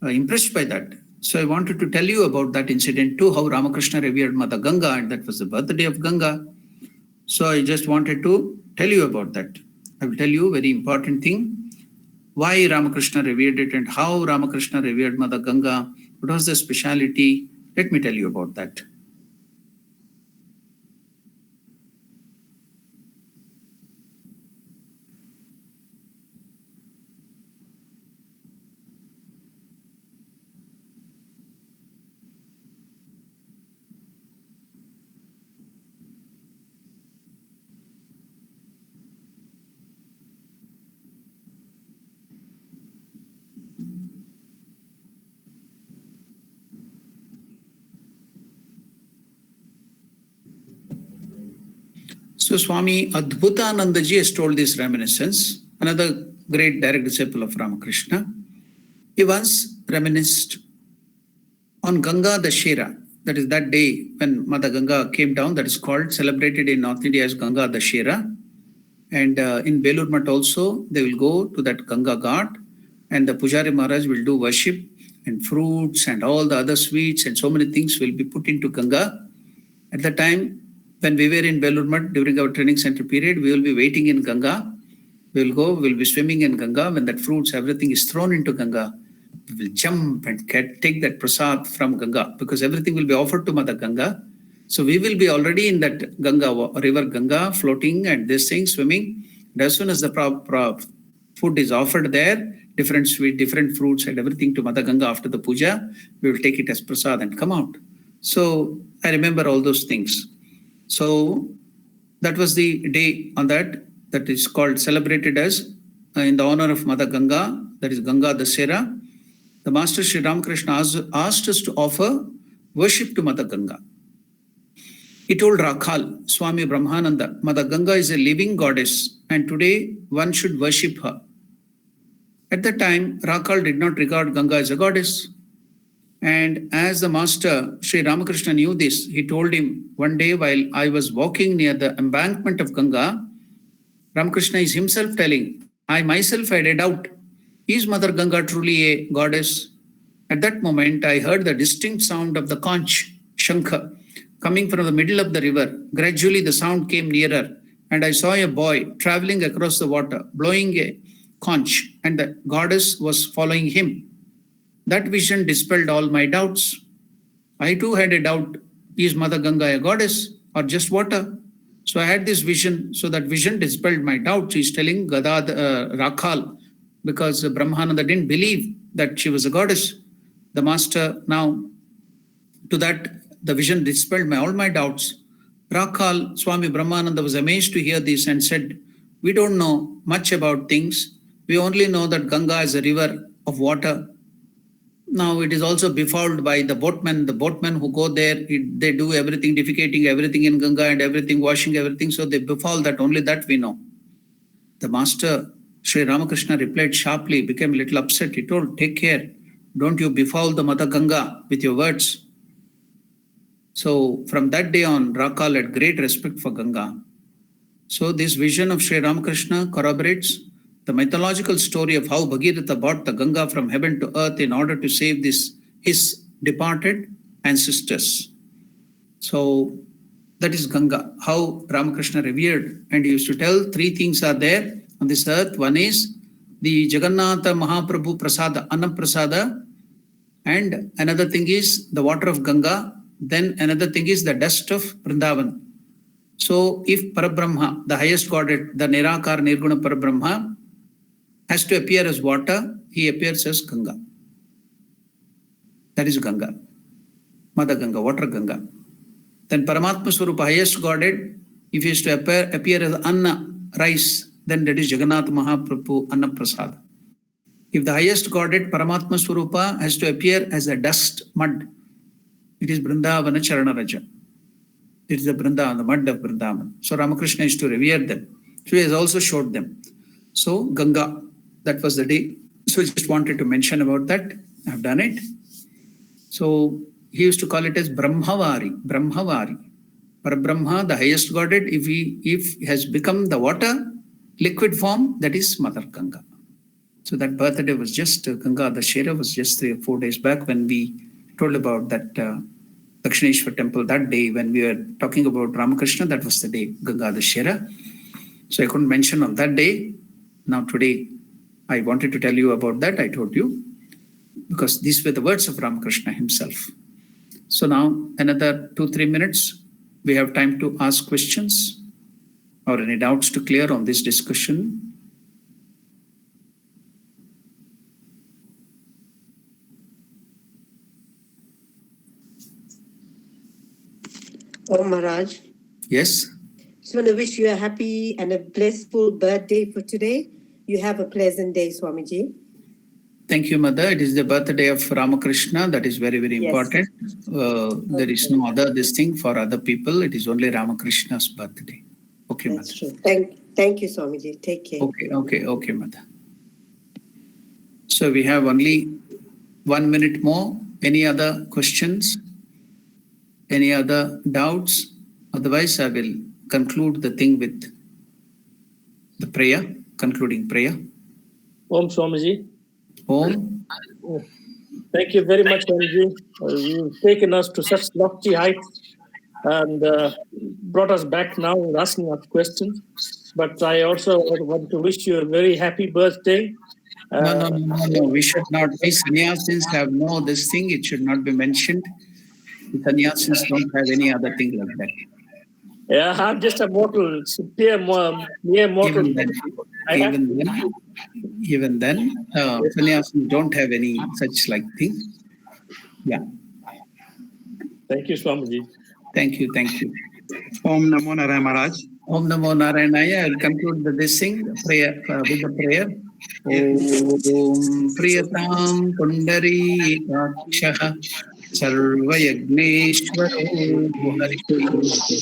impressed by that. So I wanted to tell you about that incident too, how Ramakrishna revered Mother Ganga, and that was the birthday of Ganga. So I just wanted to tell you about that. I will tell you a very important thing. Why Ramakrishna revered it and how Ramakrishna revered Mother Ganga. What was the speciality? Let me tell you about that. So Swami Adbhutanandaji has told this reminiscence, another great direct disciple of Ramakrishna. He once reminisced on Ganga Dashera, that is that day when Mother Ganga came down, that is called, celebrated in North India as Ganga Dashera. And in Belur Math also, they will go to that Ganga Ghat and the Pujari Maharaj will do worship, and fruits and all the other sweets and so many things will be put into Ganga. At the time, when we were in Belur Math during our training center period, we will be waiting in Ganga. We will go, we will be swimming in Ganga. When that fruits, everything is thrown into Ganga, we will jump and take that prasad from Ganga, because everything will be offered to Mother Ganga. So we will be already in that Ganga, river Ganga, floating and this thing, swimming. And as soon as the food is offered there, different sweet, different fruits and everything to Mother Ganga after the puja, we will take it as prasad and come out. So I remember all those things. So that was the day on that is called, celebrated as in the honor of Mother Ganga, that is Ganga Dasera. The Master Sri Ramakrishna asked us to offer worship to Mother Ganga. He told Rakhal, Swami Brahmananda, Mother Ganga is a living goddess and today one should worship her. At that time, Rakhal did not regard Ganga as a goddess. And as the Master Sri Ramakrishna knew this, he told him one day while I was walking near the embankment of Ganga, Ramakrishna is himself telling, I myself had a doubt, is Mother Ganga truly a goddess? At that moment, I heard the distinct sound of the conch, Shankha, coming from the middle of the river. Gradually, the sound came nearer, and I saw a boy traveling across the water, blowing a conch, and the goddess was following him. That vision dispelled all my doubts. I too had a doubt is Mother Ganga a goddess or just water? So I had this vision. So that vision dispelled my doubts. She's telling Rakhal, because Brahmananda didn't believe that she was a goddess. The master now, to that, the vision dispelled all my doubts. Rakhal, Swami Brahmananda was amazed to hear this and said, we don't know much about things. We only know that Ganga is a river of water. Now it is also befouled by the boatmen. The boatmen who go there, they do everything, defecating everything in Ganga and everything, washing everything. So they befoul that, only that we know. The master, Sri Ramakrishna, replied sharply, became a little upset. He told, take care. Don't you befoul the Mother Ganga with your words. So from that day on, Rakhal had great respect for Ganga. So this vision of Sri Ramakrishna corroborates the mythological story of how Bhagirath brought the Ganga from heaven to earth in order to save his departed ancestors. So that is Ganga, how Ramakrishna revered. And he used to tell 3 things are there on this earth. One is the Jagannatha Mahaprabhu Prasada, Anna Prasada. And another thing is the water of Ganga. Then another thing is the dust of Vrindavan. So if Parabrahma, the highest Godhead, the Nirakar Nirguna Parabrahma, has to appear as water, he appears as Ganga. That is Ganga. Mother Ganga, water Ganga. Then Paramatma Swarupa, highest Godhead, if he is to appear as Anna, rice, then that is Jagannath Mahaprabhu Anna Prasada. If the highest Godhead, Paramatma Swarupa, has to appear as a dust, mud, it is Vrindavana Charana Raja. It is the Vrindavan, the mud of Vrindavan. So Ramakrishna is to revere them. So he has also showed them. So Ganga, that was the day. So I just wanted to mention about that. I have done it. So he used to call it as Brahmavari. Brahmavari. Parabrahma, the highest Godhead, if he has become the water, liquid form, that is Mother Ganga. So that birthday was just, Ganga Dashera was just 3 or 4 days back when we told about that Dakshineshwar temple. That day when we were talking about Ramakrishna, that was the day, Ganga Dashera. So I couldn't mention on that day. Now today, I wanted to tell you about that. I told you, because these were the words of Ramakrishna himself. So now another 2-3 minutes, we have time to ask questions or any doubts to clear on this discussion. Oh, Maharaj. Yes. Just want to wish you a happy and a blissful birthday for today. You have a pleasant day, Swamiji. Thank you, Mother. It is the birthday of Ramakrishna. That is very, very important. There is no other this thing for other people. It is only Ramakrishna's birthday. Okay, That's Mother. true. Thank you, Swamiji. Take care. Okay, Mother. So we have only 1 minute more. Any other questions? Any other doubts? Otherwise, I will conclude the thing with the prayer, concluding prayer. Om Swamiji. Om. Thank you very much, Swamiji. You've taken us to such lofty heights and brought us back now and asking us questions. But I also want to wish you a very happy birthday. No. We should not. We sannyasins have no this thing. It should not be mentioned. The sannyasins don't have any other thing like that. Yeah, I'm just a mortal, mere mortal. Even then, sannyasins don't have any such like thing. Yeah. Thank you, Swamiji. Thank you. Om Namo Narayana Maharaj. Om Namo Narayanaya. I will conclude this thing, prayer, with the prayer. Om Priyatam Pundari Kakshaha Sarvayagneshwaro Harihi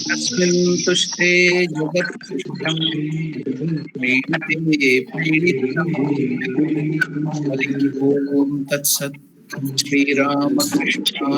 Tasmin Tushte Jagat Sukham Prenate Prenitam Harihi Om Tat Sat Shri Ramakrishna